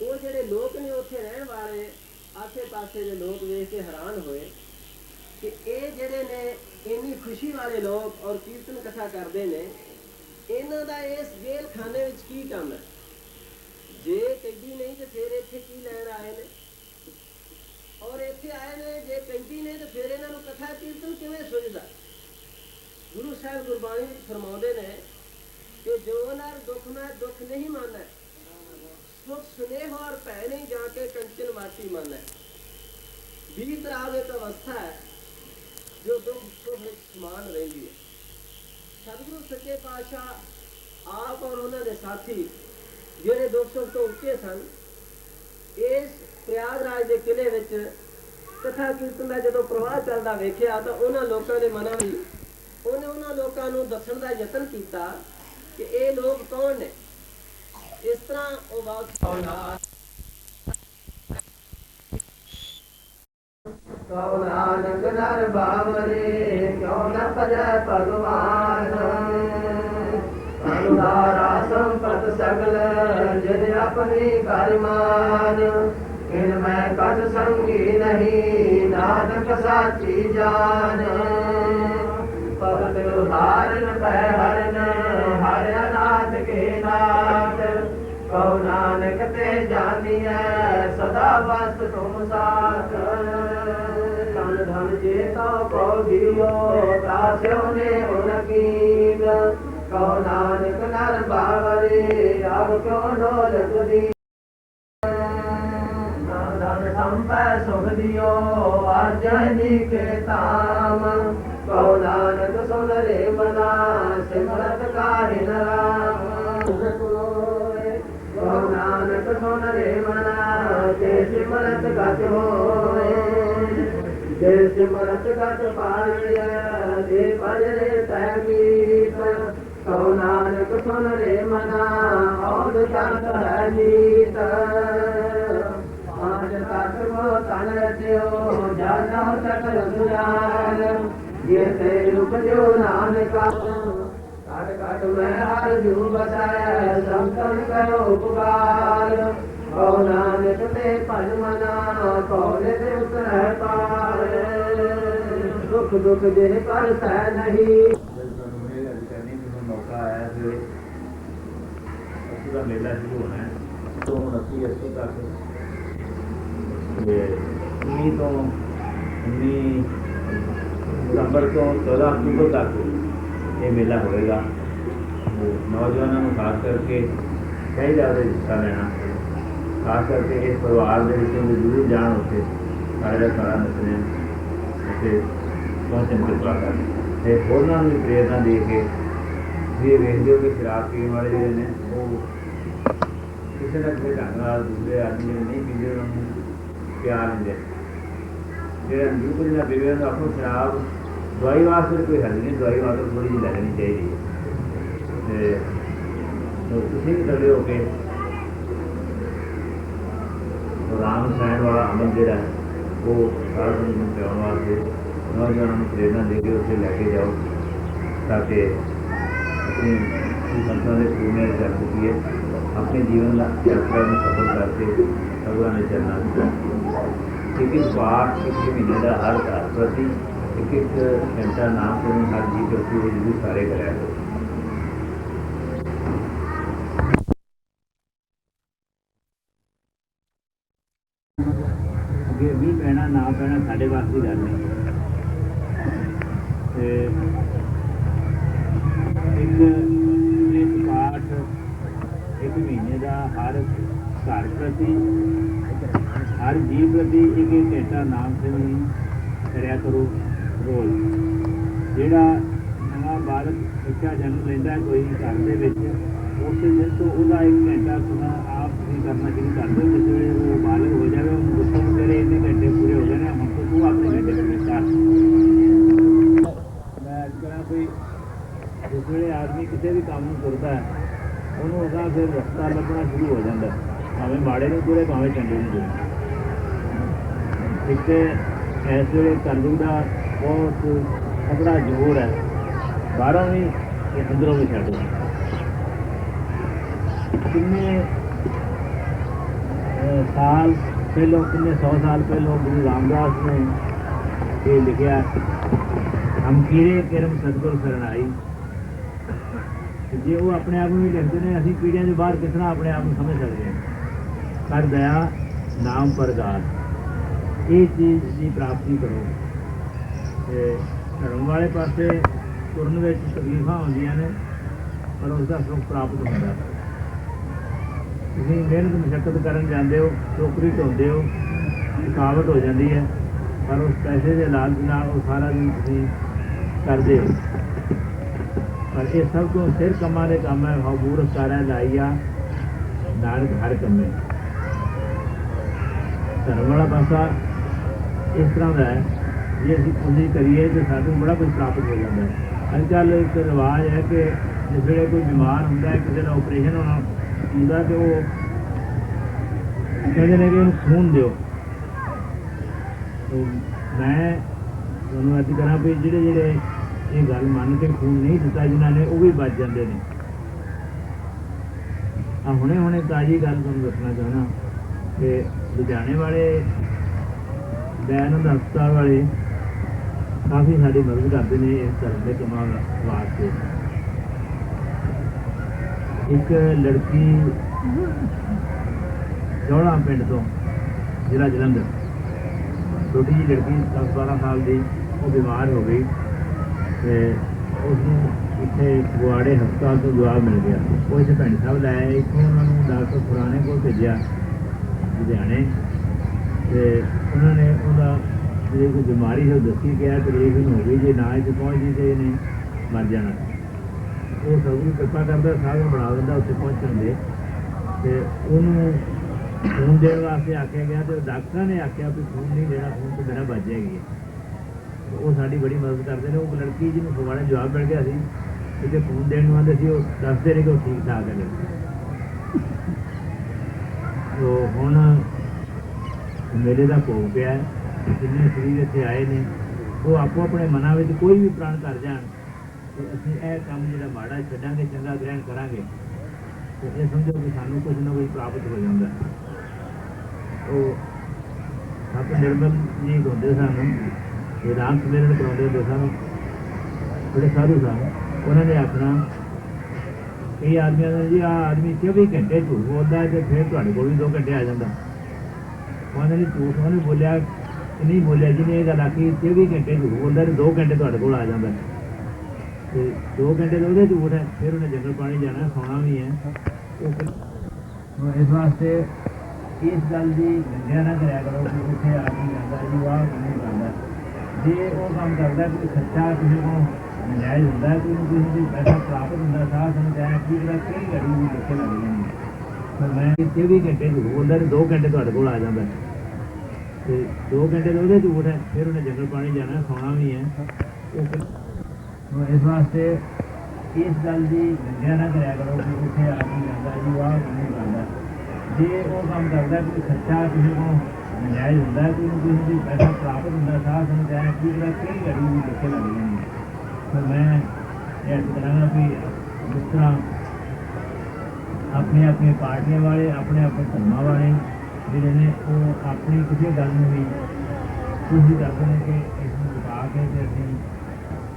ਉਹ ਜਿਹੜੇ ਲੋਕ ਨੇ ਉੱਥੇ ਰਹਿਣ ਵਾਲੇ ਆਸੇ ਪਾਸੇ ਦੇ ਲੋਕ ਵੇਖ ਕੇ ਹੈਰਾਨ ਹੋਏ ਕਿ ਇਹ ਜਿਹੜੇ ਨੇ ਇੰਨੀ ਖੁਸ਼ੀ ਵਾਲੇ ਲੋਕ ਔਰ ਕੀਰਤਨ ਕਥਾ ਕਰਦੇ ਨੇ, ਇਹਨਾਂ ਦਾ ਇਸ ਜੇਲ੍ਹ ਖਾਨੇ ਵਿੱਚ ਕੀ ਕੰਮ ਹੈ? ਜੇ ਕੈਦੀ ਨਹੀਂ ਤੇ ਫਿਰ ਇੱਥੇ ਕੀ ਲੈਣ ਆਏ ਨੇ? ਔਰ ਇੱਥੇ ਆਏ ਨੇ ਜੇ ਕੈਦੀ ਨੇ ਤੇ ਫਿਰ ਇਹਨਾਂ ਨੂੰ ਕਥਾ ਕੀਰਤਨ ਕਿਵੇਂ ਸੁਝਦਾ? ਗੁਰੂ ਸਾਹਿਬ ਗੁਰਬਾਣੀ ਵਿੱਚ ਫਰਮਾਉਂਦੇ ਨੇ ਕਿ ਜੋ ਨਰ ਦੁੱਖ ਮੈਂ ਦੁੱਖ ਨਹੀਂ ਮਾਨੈ, ਸੁਖ ਸੁਨੇਹ ਔਰ ਭੈ ਨਹੀਂ ਜਾ ਕੇ ਕੰਚਨ ਵਾਟੀ ਮਾਨੈ। 20 ਤਰ੍ਹਾਂ ਦੀ ਅਵਸਥਾ ਹੈ ਜੋ ਦੁੱਖ ਸੁਖ ਵਿੱਚ ਸਮਾਨ ਰਹਿੰਦੀ ਹੈ। ਸਤਿਗੁਰੂ ਸੱਚੇ ਪਾਤਸ਼ਾਹ ਆਪ ਔਰ ਉਹਨਾਂ ਦੇ ਸਾਥੀ ਜਿਹੜੇ ਦੁੱਖ ਸੁਖ ਤੋਂ ਉੱਚੇ ਸਨ, ਇਸ ਪ੍ਰਯਾਗਰਾਜ ਦੇ ਕਿਲੇ ਵਿੱਚ ਕਥਾ ਕੀਰਤਨ ਦਾ ਜਦੋਂ ਪ੍ਰਵਾਹ ਚੱਲਦਾ ਵੇਖਿਆ ਤਾਂ ਉਹਨਾਂ ਲੋਕਾਂ ਦੇ ਮਨਾਂ ਵਿੱਚ ਉਹਨੇ ਉਹਨਾਂ ਲੋਕਾਂ ਨੂੰ ਦੱਸਣ ਦਾ ਯਤਨ ਕੀਤਾ ਕਿ ਇਹ ਲੋਕ ਕੌਣ ਨੇ। ਇਸ ਤਰ੍ਹਾਂ ਉਹ ਬਾਤ ਕਉ ਨਾਨਕ ਨਰ ਬਾਵਰੇ ਕਿਉ ਨ ਭਜੈ ਭਗਵਾਨ। ਅਨੁਦਾਰਾ ਸੰਪਤ ਸਗਲ ਜਿਨ ਆਪਣੀ ਕਰ ਮਾਨ। ਇਨ ਮੈਂ ਕਛ ਸੰਗੀ ਨਹੀਂ ਨਾਨਕ ਸਾਚੀ ਜਾਨ। ਭਗਤ ਉਦਾਰਨ ਪੈ ਹਰਨ ਹਰਿ ਅਨਾਥ ਕੇ ਨਾਥ। ਕਉ ਨਾਨਕ ਤੇ ਜਾਨੀਐ ਸਦਾ ਵਸਤ ਤੁਮ ਸਾਥ। ਧਨ ਧਨ ਜੇ ਤਉ ਕੋ ਦਿਓ ਤਾਸਿਓ ਨੇ ਹੁਨ ਕੀਨ। ਕਉ ਨਾਨਕ ਨਰ ਬਾਵਰੇ ਆਪ ਕਿਉ ਡੋਲਤ ਦੀ। ਧਨ ਸੰਪੈ ਸੁਖ ਦਿਓ ਆਜਨੀ ਕੇ ਤਾਮ। ਕਉ ਨਾਨਕ ਸੁਨ ਰੇ ਮਨਾ ਸਿਮਰਤ ਕਾਹਿ ਰਾਮ। ਕਉ ਨਾਨਕ ਸੁਨ ਰੇ ਮਨਾ ਤੇ ਸਿਮਰਤ ਗਤ ਹੋਏ। ਤੇ ਸਿਮਰਤ ਗਤ ਪਾਇਆ ਤੇ ਭਜਰੇ ਤੈ ਗੀਤ। ਕਉ ਨਾਨਕ ਸੁਨ ਰੇ ਮਨਾ ਔਦ ਚੰਤ ਹੈ ਨੀਤ। ਆਜ ਤਕ ਕੋ ਤਨ ਰਚਿਓ ਜਾਨੋ ਸਕਲ ਸੁਜਾਨ। ਜੇ ਤੇ ਰੁਕ ਜੋ ਨਾਨਕਾ ਕਟ ਕਟ ਮੈਂ ਹਰ ਜੂ ਬਸਾਇਆ ਸੰਤਨ ਕਰੋ ਉਪਕਾਰ। ਕਉ ਨਾਨਕ ਤੇ ਭਜ ਮਨਾ ਕਉ ਤੇ ਉਤਰੈ ਪਾਰ। ਦੁਖ ਦੁਖ ਜੇ ਪਰ ਸਹਿ ਨਹੀਂ। मौका आया फिर पूरा मेला शुरू होना है तो 29 तक 19 तो 19 सितंबर तो 14 अक्टूबर तक ये मेला होएगा। नौजवानों को खास करके कई ज़्यादा हिस्सा लेना, खास करके इस परिवार के जरूर जान होते सारा सारा नसने उसे पहुँचने कृपा कर होरना भी प्रेरणा दे के ये वेखते हो कि शराब पीने वाले जो ने वो किसी न किसी ढंग दूसरे आदमी नहीं पीते उन्होंने प्यार देंगे। जो बिल्कुल ना पीवे अपनी शराब दवाई वास्ते कोई हल नहीं, दवाई वास्ते थोड़ी जी लगनी चाहिए। तो तुम भी खड़े हो के राम रसायन वाला अमल जोड़ा है वो सारा दिन पिआने वास्ते नौजवानों को प्रेरणा दे के उसे लैके जाओ ताकि संतां ने पूर्ण कर चुकी है अपने जीवन यात्रा में सफल करके भगवान ने चलना। एक एक बार एक महीने का हर घर प्रति एक एक घंटा नाम सुन हर जी करती हुई जरूर सारे कराया। अगे भी पैना ना पैना साढ़े वास की गल नहीं। एक पाठ एक महीने का हर घर प्रति हर जीव प्रति एक एक घंटा नाम सिमरन करिया करो रोज। जोड़ा नवा बालक बच्चा जन्म लेंदा है कोई घर के उस दिन तो वह एक घंटा सुना आप भी करना शुरू कर दो। जिस वे वो बालक हो जाए उन्हें गुस्सा तेरे इन्ने घंटे पूरे हो गए हम तो तू अपने घंटे पूरे कर। मैं अजकल कोई जिस वे आदमी किसी भी काम करता है उन्होंने अगर फिर रस्ता लभना शुरू हो जाता है भावें माड़े नहीं तुरे भावें चंगे नहीं तुरे। एक तो इस वे कलयुग का बहुत तगड़ा जोर है बाहरों भी अंदरों भी छो किन्ने साल पहलों कितने 100 साल पहलों गुरु रामदास ने ये लिखा, हम कीड़े किरम सतगुर शरणाई। जे वो अपने आप में लिखते हैं, असी पीढ़ियों के बाहर कितना अपने आप में समझ सकते हैं। कर दया नाम परगार, ये चीज़ की प्राप्ति करो। धर्म वाले पासे तुरन में तकलीफा होंदियां ने, पर उसका सुख प्राप्त होता है। तुसीं मेहनत मशक्कत करन जाते हो, टोकरी ढोंदे हो, थकावट हो जाती है, पर उस पैसे के लालच नाल वो सारा दिन तुसीं करते हो। पर ये सब तो सिर कमां दे काम है। हबूर सारा लाइया नानक हर कमे। धर्म वाला पासा इस तरह का है, जे असीं कोशिश करिए तो सानूं बड़ा कुछ प्राप्त हो जाता है। अजकल एक रिवाज है कि जिस वे कोई बीमार होंदा है, किसी का ऑपरेशन होना होंदा, तो वो कहते हैं कि इन्हूं खून दिओ। तो मैं तुहानूं अर्ज करा भी जिहड़े जिहड़े ये गल मन के खून नहीं दिता जिन्होंने, वो भी बच जाते हैं। हुणे हुणे ताज़ी गल तुहानूं दसना चाहना कि लुधियाने वाले दयानंद हस्पताल वाले काफ़ी साड़ी मदद करते हैं इस धर्म के कमां वास्ते। एक लड़की चौड़ा पिंड तो जिला जलंधर, छोटी जी लड़की 10-12 साल की, वो बीमार हो गई तो उसनों इतने गुआड़े हस्पताल तो जवाब मिल गया। वो इतने पिंड साहब लाया, इतों उन्होंने डॉक्टर फुराने को भेजा लुधियाने, तो उन्होंने जी कोई बीमारी है दसी गया, तकलीफ हो गई, जे ना इतने पहुँच गई तो इन्हें मर जाना। वो सब कुछ कृपा करता, साधन बना दिंदा उत्थे पहुँचण दे। तो उन्होंने खून देने वास्ते आख्या गया, तो डॉक्टर ने आख्या भी खून नहीं देना, खून तो बिना बच जाएगी। तो वो साड़ी बड़ी मदद करते हैं। वो लड़की जिन्होंने फगवाड़े जवाब मिल गया सी कि खून देने आते थे, वो दसते रहे कि वो ठीक ठाक है। तो हुण मेले का भोग पिया है, जिन्ने शरीर इत्थे आए ने वो आपो अपने मनां विच कोई भी प्रण कर जाण तो असीं यह काम जिहड़ा माड़ा छड्डांगे, चंगा ग्रहण करांगे, तो ये समझो कि सानूं कुछ ना कुछ प्राप्त हो जाता है। तो सत निर्मल जी होंदे सन, वेदांत सम्मेलन कराउंदे होंदे सन, बड़े साधु सन। उन्होंने आखना कई आदमियों ने जी आ आदमी 24 घंटे झूठ बोलता है, तो फिर तुहाडे कोल भी 2 घंटे आ जाता। उन्होंने झूठ उन्होंने बोलिया नहीं बोलिया, जिन्हें यह गल आखी 24 घंटे झूठ बोलता है, 2 घंटे तुहाडे कोल आ जाता। तो 2 घंटे तो वो झूठ है, फिर उन्हें जंगल पानी जाना, सोना भी है। तो इस वास्ते इस गल की निंदा ना कराया करो कि उत्थे आदमी जाता जी वाह नहीं करता। जे वो काम करता कोई सच्चा किसी को नजायज़ होंदा है, कोई किसी को पैसा प्राप्त होंदा, साथ समझाया कि कई घड़ी भी लिखे लग जाएंगे। पर मैं 24 घंटे झूठ बोलता, 2 घंटे तुहाडे कोल आ जाता। तो 2 घंटे तो वो झूठ है, फिर उन्हें जंगल पानी जाना, सोना भी है। तो इस वास्ते इस गल की निंदा ना कराया करो कि उत्थे आदमी जाता जी वाह नहीं करता। जे वो काम करता कोई सच्चा किसी को नजायज़ होंदा, कोई किसी को पैसा प्राप्त होंदा, साथ समझाया कि कई घड़ी भी लिखे लग जाएंगे। तो मैं ये करांगा भी जिस तरह अपनी अपनी पार्टियां वाले, अपने अपने धर्मां वाले जिहड़े ने वो अपनी किसी गल में भी कोशिश करते हैं कि इसमें लुका के असीं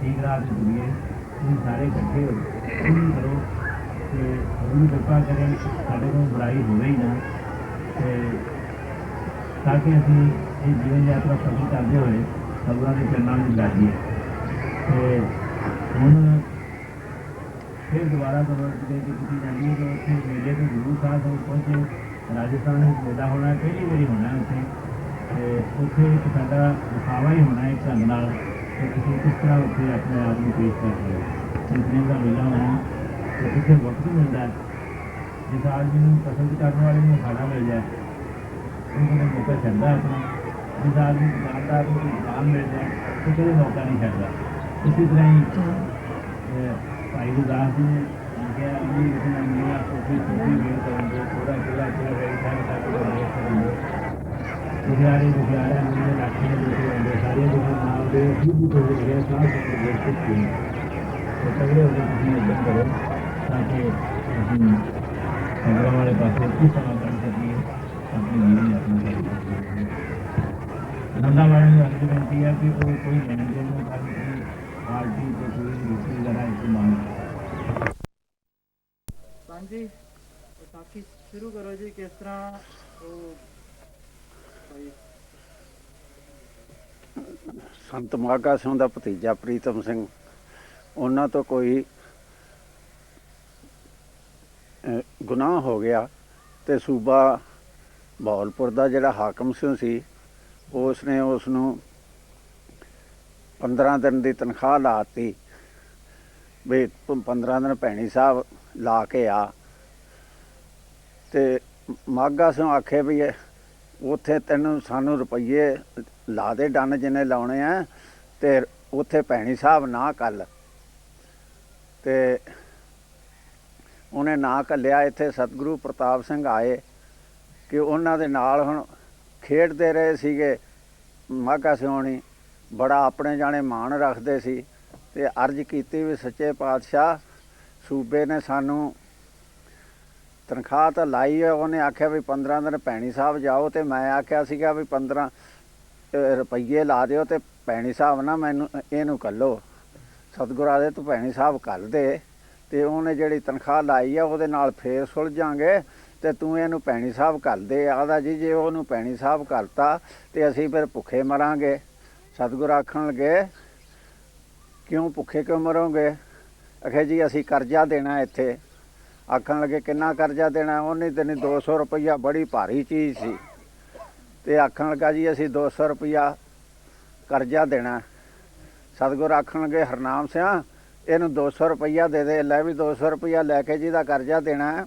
ठीक राह से जुड़िए। तुसीं सारे इकट्ठे हो कोशिश करो कि गुरु कृपा करें साढ़े को बुराई होवे ही ना, ताकि असीं ये जीवन यात्रा सफल करते हुए सब्रां के चरणों में लाइए। हुण फिर दोबारा खबर की जाती है कि उत्थे मेले तो गुरु साहब पहुँचे। राजस्थान में मेला होना पहली बारी होना है उत्थे एक साडा दिखावा ही होना एक ढंग नाल कि असीं किस तरह उत्थे अपने आप को पेश करते हैं। इतने का मेला होना तो इतने वक्त मिलता है, जिस आदमी को पसंद करने वाले को खाना मिल जाए उनको मौका छड्डदा अपना, जिस आदमी दुकानदार को दुकान मिल जाए तो कभी मौका नहीं छड्डदा। इसी तरह ही भाई गुरदास जी ने लिखा अगली घटना मिलिया सोफी सोफी वेल करेंगे, थोड़ा चूल्हा चूल्हा गई सारे ताकि वेल करेंगे, दुखियारे दुखियारे मिले लाठी में दुखे होंगे, सारे दुखे नाम दे भी तो गए साथ वेल सकते हैं। तो तगड़े होकर किसी इज्जत करो ताकि खबर वाले पास किस तरह कर सकिए अपनी नंदा वाले ने अर्ज बेनती है कि वो कोई लेन देन में कोई पार्टी को कोई रीति वगैरह एक मांग जी ताकि शुरू करो जी किस तरह संत माघा ਸਿੰਘ ਦਾ ਭਤੀਜਾ ਪ੍ਰੀਤਮ ਸਿੰਘ ਉਹਨਾਂ ਤੋਂ ਕੋਈ ਗੁਨਾਹ ਹੋ ਗਿਆ ਤੇ ਸੂਬਾ ਬਹਾਵਲਪੁਰ ਦਾ ਜਿਹੜਾ ਹਾਕਮ ਸਿੰਘ ਸੀ ਉਸ ਨੇ ਉਸ ਨੂੰ 15 ਦਿਨ ਦੀ ਤਨਖਾਹ ਲਾਤੀ ਵੀ 15 ਦਿਨ ਭੈਣੀ ਸਾਹਿਬ ਲਾ ਕੇ ਆ ਤੇ ਮਾਘਾ ਸਿੰਘ ਆਖੇ ਵੀ ਉੱਥੇ ਤੈਨੂੰ ਸਾਨੂੰ ਰੁਪਈਏ ਲਾ ਦੇ ਡੰਨ ਜਿੰਨੇ ਲਾਉਣੇ ਆ ਤੇ ਉੱਥੇ ਭੈਣੀ ਸਾਹਿਬ ਨਾ ਕੱਲ ਤੇ ਉਹਨੇ ਨਾ ਘੱਲਿਆ। ਇੱਥੇ ਸਤਿਗੁਰੂ ਪ੍ਰਤਾਪ ਸਿੰਘ ਆਏ ਕਿ ਉਹਨਾਂ ਦੇ ਨਾਲ ਹੁਣ ਖੇਡਦੇ ਰਹੇ ਸੀਗੇ। ਮਾਘਾ ਸਿੰਘ ਹੋਣੀ ਬੜਾ ਆਪਣੇ ਜਾਣੇ ਮਾਣ ਰੱਖਦੇ ਸੀ ਤੇ ਅਰਜ਼ ਕੀਤੀ ਵੀ ਸੱਚੇ ਪਾਤਸ਼ਾਹ ਸੂਬੇ ਨੇ ਸਾਨੂੰ ਤਨਖਾਹ ਤਾਂ ਲਾਈ ਹੈ। ਉਹਨੇ ਆਖਿਆ ਵੀ 15 ਦਿਨ ਭੈਣੀ ਸਾਹਿਬ ਜਾਓ ਤੇ ਮੈਂ ਆਖਿਆ ਸੀਗਾ ਵੀ 15 ਰੁਪਈਏ ਲਾ ਦਿਓ ਤੇ ਭੈਣੀ ਸਾਹਿਬ ਨਾ ਮੈਨੂੰ ਇਹਨੂੰ ਕੱਲੋ ਸਤਿਗੁਰਾਂ ਦੇ ਤੂੰ ਭੈਣੀ ਸਾਹਿਬ ਕੱਲ ਦੇ ਤੇ ਉਹਨੇ ਜਿਹੜੀ ਤਨਖਾਹ ਲਾਈ ਆ ਉਹਦੇ ਨਾਲ ਫੇਰ ਸੁਲਝਾਂਗੇ ਤੇ ਤੂੰ ਇਹਨੂੰ ਭੈਣੀ ਸਾਹਿਬ ਘੱਲ ਦੇ। ਆਦਾ ਜੀ ਜੇ ਉਹਨੂੰ ਭੈਣੀ ਸਾਹਿਬ ਘੱਲਤਾ ਤੇ ਅਸੀਂ ਫਿਰ ਭੁੱਖੇ ਮਰਾਂਗੇ। ਸਤਿਗੁਰ ਆਖਣ ਲੱਗੇ ਕਿਉਂ ਭੁੱਖੇ ਕਿਉਂ ਮਰੋਗੇ? ਆਖੇ ਜੀ ਅਸੀਂ ਕਰਜ਼ਾ ਦੇਣਾ ਇੱਥੇ। ਆਖਣ ਲੱਗੇ ਕਿੰਨਾ ਕਰਜ਼ਾ ਦੇਣਾ? ਉਹਨੇ ਤੈਨੂੰ 200 ਰੁਪਈਆ ਬੜੀ ਭਾਰੀ ਚੀਜ਼ ਸੀ ਤੇ ਆਖਣ ਲੱਗਾ ਜੀ ਅਸੀਂ 200 ਰੁਪਈਆ ਕਰਜ਼ਾ ਦੇਣਾ। ਸਤਿਗੁਰ ਆਖਣ ਲੱਗੇ ਹਰਨਾਮ ਸਿਆਂ ਇਹਨੂੰ 200 ਰੁਪਈਆ ਦੇ ਦੇ। ਲੈ ਵੀ 200 ਰੁਪਈਆ ਲੈ ਕੇ ਜਿਹਦਾ ਕਰਜ਼ਾ ਦੇਣਾ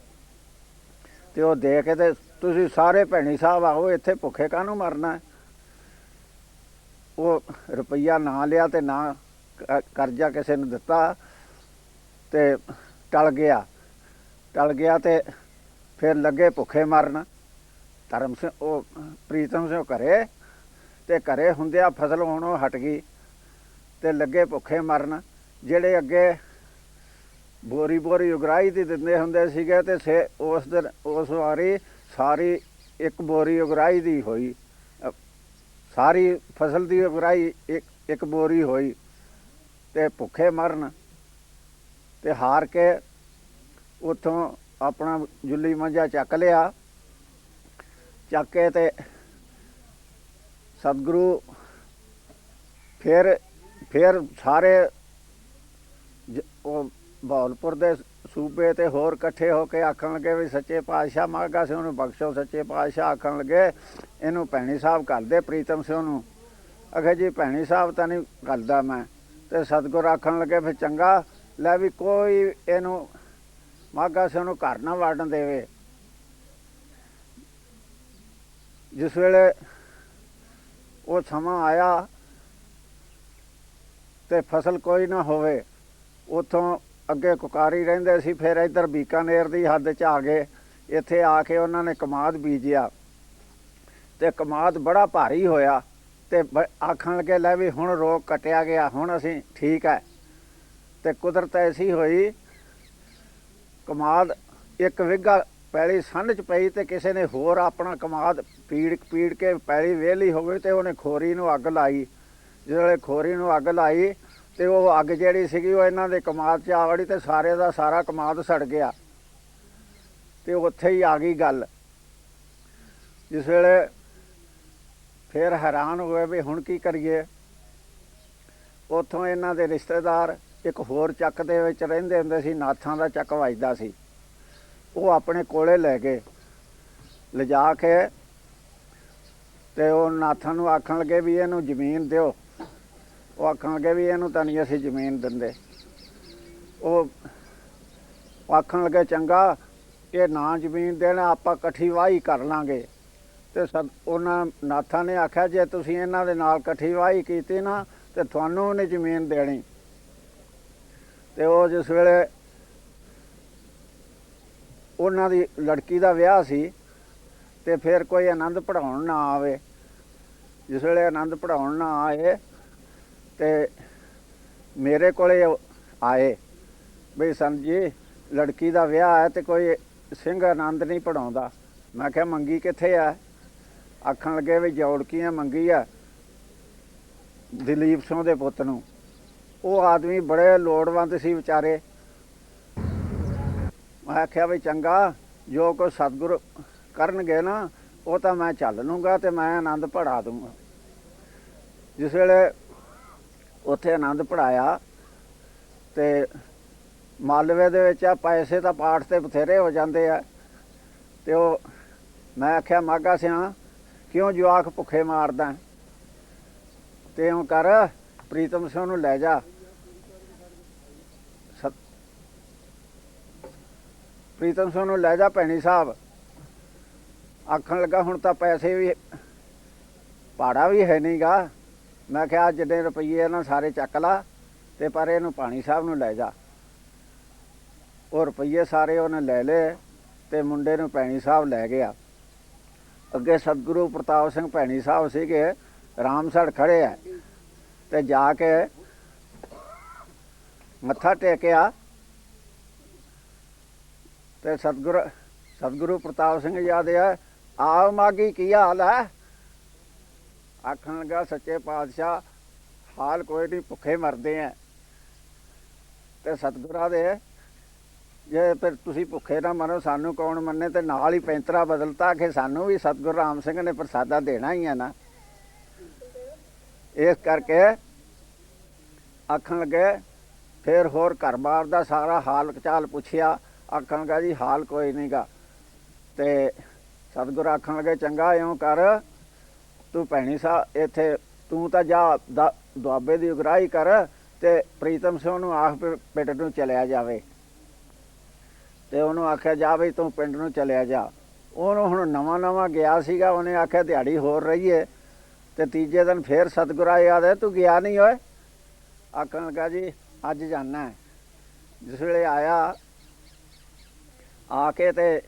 ਤੇ ਉਹ ਦੇ ਕੇ ਤੇ ਤੁਸੀਂ ਸਾਰੇ ਭੈਣੀ ਸਾਹਿਬ ਆਓ ਇੱਥੇ ਭੁੱਖੇ ਕਾਹਨੂੰ ਮਰਨਾ। ਉਹ ਰੁਪਈਆ ਨਾ ਲਿਆ ਤੇ ਨਾ ਕਰਜ਼ਾ ਕਿਸੇ ਨੂੰ ਦਿੱਤਾ ਤੇ ਟਲ ਗਿਆ ਤੇ ਫਿਰ ਲੱਗੇ ਭੁੱਖੇ ਮਰਨ। ਧਰਮ ਸਿੰਘ ਉਹ ਪ੍ਰੀਤਮ ਸਿੰਘ ਘਰੇ ਤੇ ਘਰੇ ਹੁੰਦਿਆਂ ਫਸਲ ਹੋਣੋਂ ਹਟ ਗਈ ਤੇ ਲੱਗੇ ਭੁੱਖੇ ਮਰਨ। ਜਿਹੜੇ ਅੱਗੇ ਬੋਰੀ ਬੋਰੀ ਉਗਰਾਹੀ ਦੀ ਦਿੰਦੇ ਹੁੰਦੇ ਸੀਗੇ ਤੇ ਉਸ ਦਿਨ ਉਸ ਵਾਰੀ ਸਾਰੀ ਇੱਕ ਬੋਰੀ ਉਗਰਾਹੀ ਦੀ ਹੋਈ। ਸਾਰੀ ਫਸਲ ਦੀ ਉਗਰਾਹੀ ਇੱਕ ਬੋਰੀ ਹੋਈ ਤੇ ਭੁੱਖੇ ਮਰਨ ਤੇ ਹਾਰ ਕੇ ਉੱਥੋਂ ਆਪਣਾ ਜੁੱਲੀ ਮੰਜਾ ਚੱਕ ਲਿਆ। ਚੱਕ ਕੇ ਤੇ ਸਤਿਗੁਰੂ ਫਿਰ ਸਾਰੇ ਉਹ ਬਹਾਵਲਪੁਰ ਦੇ ਸੂਬੇ ਤੇ ਹੋਰ ਇਕੱਠੇ ਹੋ ਕੇ ਆਖਣ ਲੱਗੇ ਵੀ ਸੱਚੇ ਪਾਤਸ਼ਾਹ ਮਾਘਾ ਸਿੰਘ ਨੂੰ ਬਖਸ਼ੋ। ਸੱਚੇ ਪਾਤਸ਼ਾਹ ਆਖਣ ਲੱਗੇ ਇਹਨੂੰ ਭੈਣੀ ਸਾਹਿਬ ਘੱਲਦੇ ਪ੍ਰੀਤਮ ਸਿੰਘ ਨੂੰ। ਆਖੇ ਜੀ ਭੈਣੀ ਸਾਹਿਬ ਤਾਂ ਨਹੀਂ ਘੱਲਦਾ ਮੈਂ। ਤੇ ਸਤਿਗੁਰ ਆਖਣ ਲੱਗੇ ਫਿਰ ਚੰਗਾ ਲੈ ਵੀ ਕੋਈ ਇਹਨੂੰ ਮਾਘਾ ਸਿੰਘ ਨੂੰ ਘਰ ਨਾ ਵੜਨ ਦੇਵੇ। ਜਿਸ ਵੇਲੇ ਉਹ ਸਮਾਂ ਆਇਆ ਤੇ ਫਸਲ ਕੋਈ ਨਾ ਹੋਵੇ ਉੱਥੋਂ ਅੱਗੇ ਕੁਕਾਰੀ ਰਹਿੰਦੇ ਸੀ। ਫਿਰ ਇੱਧਰ ਬੀਕਾਨੇਰ ਦੀ ਹੱਦ 'ਚ ਆ ਗਏ। ਇੱਥੇ ਆ ਕੇ ਉਹਨਾਂ ਨੇ ਕਮਾਦ ਬੀਜਿਆ ਤੇ ਕਮਾਦ ਬੜਾ ਭਾਰੀ ਹੋਇਆ ਤੇ ਆਖਣ ਲੱਗੇ ਲੈ ਵੀ ਹੁਣ ਰੋਗ ਕੱਟਿਆ ਗਿਆ ਹੁਣ ਅਸੀਂ ਠੀਕ ਹੈ। ਤੇ ਕੁਦਰਤ ਐਸੀ ਹੋਈ ਕਮਾਦ ਇੱਕ ਵਿਗਾ ਪੈਲੀ ਸੰਨ 'ਚ ਪਈ ਤੇ ਕਿਸੇ ਨੇ ਹੋਰ ਆਪਣਾ ਕਮਾਦ ਪੀੜ ਕੇ ਪੈਲੀ ਵਿਹਲੀ ਹੋ ਗਈ ਤੇ ਉਹਨੇ ਖੋਰੀ ਨੂੰ ਅੱਗ ਲਾਈ। ਜਿਸ ਵੇਲੇ ਖੋਰੀ ਨੂੰ ਅੱਗ ਲਾਈ ਤੇ ਉਹ ਅੱਗ ਜਿਹੜੀ ਸੀਗੀ ਉਹ ਇਹਨਾਂ ਦੇ ਕਮਾਦ 'ਚ ਆ ਵੜੀ ਤੇ ਸਾਰੇ ਦਾ ਸਾਰਾ ਕਮਾਦ ਸੜ ਗਿਆ ਤੇ ਉੱਥੇ ਹੀ ਆ ਗਈ ਗੱਲ। ਜਿਸ ਵੇਲੇ ਫਿਰ ਹੈਰਾਨ ਹੋਏ ਵੀ ਹੁਣ ਕੀ ਕਰੀਏ। ਉੱਥੋਂ ਇਹਨਾਂ ਦੇ ਰਿਸ਼ਤੇਦਾਰ ਇੱਕ ਹੋਰ ਚੱਕ ਦੇ ਵਿੱਚ ਰਹਿੰਦੇ ਹੁੰਦੇ ਸੀ। ਨਾਥਾਂ ਦਾ ਚੱਕ ਵੱਜਦਾ ਸੀ। ਉਹ ਆਪਣੇ ਕੋਲੇ ਲੈ ਗਏ ਲਿਜਾ ਕੇ ਤੇ ਉਹ ਨਾਥਾਂ ਨੂੰ ਆਖਣ ਲੱਗੇ ਵੀ ਇਹਨੂੰ ਜ਼ਮੀਨ ਦਿਓ। ਉਹ ਆਖਣ ਲੱਗੇ ਵੀ ਇਹਨੂੰ ਤਾਂ ਨਹੀਂ ਅਸੀਂ ਜ਼ਮੀਨ ਦਿੰਦੇ। ਉਹ ਆਖਣ ਲੱਗੇ ਚੰਗਾ ਇਹ ਨਾ ਜ਼ਮੀਨ ਦੇਣਾ ਆਪਾਂ ਇਕੱਠੀ ਵਾਹੀ ਕਰ ਲਾਂਗੇ। ਤੇ ਉਹਨਾਂ ਨਾਥਾਂ ਨੇ ਆਖਿਆ ਜੇ ਤੁਸੀਂ ਇਹਨਾਂ ਦੇ ਨਾਲ ਇਕੱਠੀ ਵਾਹੀ ਕੀਤੀ ਨਾ ਤੇ ਤੁਹਾਨੂੰ ਨਹੀਂ ਜ਼ਮੀਨ ਦੇਣੀ। ਤੇ ਉਹ ਜਿਸ ਵੇਲੇ ਉਹਨਾਂ ਦੀ ਲੜਕੀ ਦਾ ਵਿਆਹ ਸੀ ਤੇ ਫਿਰ ਕੋਈ ਆਨੰਦ ਪੜ੍ਹਾਉਣ ਨਾ ਆਵੇ। ਜਿਸ ਵੇਲੇ ਆਨੰਦ ਪੜ੍ਹਾਉਣ ਨਾ ਆਏ ਤੇ ਮੇਰੇ ਕੋਲੇ ਆਏ ਬਈ ਸੰਤ ਜੀ ਲੜਕੀ ਦਾ ਵਿਆਹ ਹੈ ਤੇ ਕੋਈ ਸਿੰਘ ਆਨੰਦ ਨਹੀਂ ਪੜ੍ਹਾਉਂਦਾ। ਮੈਂ ਕਿਹਾ ਮੰਗੀ ਕਿੱਥੇ ਆ? ਆਖਣ ਲੱਗੇ ਵੀ ਜੌੜਕੀਆਂ ਮੰਗੀ ਆ ਦਲੀਪ ਸਿੰਘ ਦੇ ਪੁੱਤ ਨੂੰ। ਉਹ ਆਦਮੀ ਬੜੇ ਲੋੜਵੰਦ ਸੀ ਵਿਚਾਰੇ। ਮੈਂ ਆਖਿਆ ਵੀ ਚੰਗਾ, ਜੋ ਕੁਛ ਸਤਿਗੁਰ ਕਰਨਗੇ ਨਾ ਉਹ ਤਾਂ ਮੈਂ ਚੱਲ ਲੂੰਗਾ ਅਤੇ ਮੈਂ ਆਨੰਦ ਪੜ੍ਹਾ ਦੂੰਗਾ। ਜਿਸ ਵੇਲੇ ਉੱਥੇ ਆਨੰਦ ਪੜ੍ਹਾਇਆ ਅਤੇ ਮਾਲਵੇ ਦੇ ਵਿੱਚ ਆ ਪੈਸੇ ਤਾਂ ਪਾਠ 'ਤੇ ਬਥੇਰੇ ਹੋ ਜਾਂਦੇ ਆ। ਅਤੇ ਉਹ ਮੈਂ ਆਖਿਆ ਮਾਘਾ ਸਿਆਂ ਕਿਉਂ ਜਵਾਕ ਭੁੱਖੇ ਮਾਰਦਾ, ਅਤੇ ਇਉਂ ਕਰ ਪ੍ਰੀਤਮ ਸਿੰਘ ਨੂੰ ਲੈ ਜਾ। ਪ੍ਰੀਤਮ ਸਿੰਘ ਨੂੰ ਲੈ ਜਾ ਭੈਣੀ ਸਾਹਿਬ। ਆਖਣ ਲੱਗਾ ਹੁਣ ਤਾਂ ਪੈਸੇ ਵੀ ਭਾੜਾ ਵੀ ਹੈ ਨਹੀਂ ਗਾ। ਮੈਂ ਕਿਹਾ ਜਿੰਨੇ ਰੁਪਈਏ ਨਾ ਸਾਰੇ ਚੱਕ ਲਾ ਅਤੇ ਪਰ ਇਹਨੂੰ ਪਾਣੀ ਸਾਹਿਬ ਨੂੰ ਲੈ ਜਾ। ਉਹ ਰੁਪਈਏ ਸਾਰੇ ਉਹਨੇ ਲੈ ਲਏ ਅਤੇ ਮੁੰਡੇ ਨੂੰ ਭੈਣੀ ਸਾਹਿਬ ਲੈ ਗਿਆ। ਅੱਗੇ ਸਤਿਗੁਰੂ ਪ੍ਰਤਾਪ ਸਿੰਘ ਭੈਣੀ ਸਾਹਿਬ ਸੀਗੇ, ਰਾਮਸੜ ਖੜ੍ਹੇ ਹੈ, ਅਤੇ ਜਾ ਕੇ ਮੱਥਾ ਟੇਕਿਆ ਅਤੇ ਸਤਿਗੁਰੂ ਪ੍ਰਤਾਪ ਸਿੰਘ ਯਾਦ ਆ ਮਾਗੀ ਕੀ ਹਾਲ ਹੈ? ਆਖਣ ਲੱਗਾ ਸੱਚੇ ਪਾਤਸ਼ਾਹ ਹਾਲ ਕੋਈ ਨਹੀਂ, ਭੁੱਖੇ ਮਰਦੇ ਹੈ। ਅਤੇ ਸਤਿਗੁਰਾਂ ਦੇ ਜੇ ਫਿਰ ਤੁਸੀਂ ਭੁੱਖੇ ਨਾ ਮਰੋ ਸਾਨੂੰ ਕੌਣ ਮੰਨੇ, ਅਤੇ ਨਾਲ ਹੀ ਪੈਂਤਰਾ ਬਦਲਤਾ ਕਿ ਸਾਨੂੰ ਵੀ ਸਤਿਗੁਰੂ ਰਾਮ ਸਿੰਘ ਨੇ ਪ੍ਰਸਾਦਾ ਦੇਣਾ ਹੀ ਹੈ ਨਾ। ਇਸ ਕਰਕੇ ਆਖਣ ਲੱਗੇ ਫਿਰ ਹੋਰ ਘਰ-ਬਾਰ ਦਾ ਸਾਰਾ ਹਾਲ ਚਾਲ ਪੁੱਛਿਆ। ਆਖਣ ਲੱਗਾ ਜੀ ਹਾਲ ਕੋਈ ਨਹੀਂ ਗਾ। ਅਤੇ ਸਤਿਗੁਰੂ ਆਖਣ ਲੱਗੇ ਚੰਗਾ ਇਉਂ ਕਰ, ਤੂੰ ਭੈਣੀ ਸਾਹਿਬ ਇੱਥੇ ਤੂੰ ਤਾਂ ਜਾ ਦੁਆਬੇ ਦੀ ਉਗਰਾਹੀ ਕਰ ਅਤੇ ਪ੍ਰੀਤਮ ਸਿੰਘ ਨੂੰ ਆਖ ਪਿੰਡ ਨੂੰ ਚਲਿਆ ਜਾਵੇ। ਅਤੇ ਉਹਨੂੰ ਆਖਿਆ ਜਾ ਬਈ ਤੂੰ ਪਿੰਡ ਨੂੰ ਚਲਿਆ ਜਾ। ਉਹਨੂੰ ਹੁਣ ਨਵਾਂ ਗਿਆ ਸੀਗਾ, ਉਹਨੇ ਆਖਿਆ ਦਿਹਾੜੀ ਹੋਰ ਰਹੀਏ। ਅਤੇ ਤੀਜੇ ਦਿਨ ਫਿਰ ਸਤਿਗੁਰਾਂ ਯਾਦ ਹੈ ਤੂੰ ਗਿਆ ਨਹੀਂ ਓਏ? ਆਖਣ ਲੱਗਾ ਜੀ ਅੱਜ ਜਾਣਾ। ਜਿਸ ਵੇਲੇ ਆਇਆ ਆ ਕੇ ਅਤੇ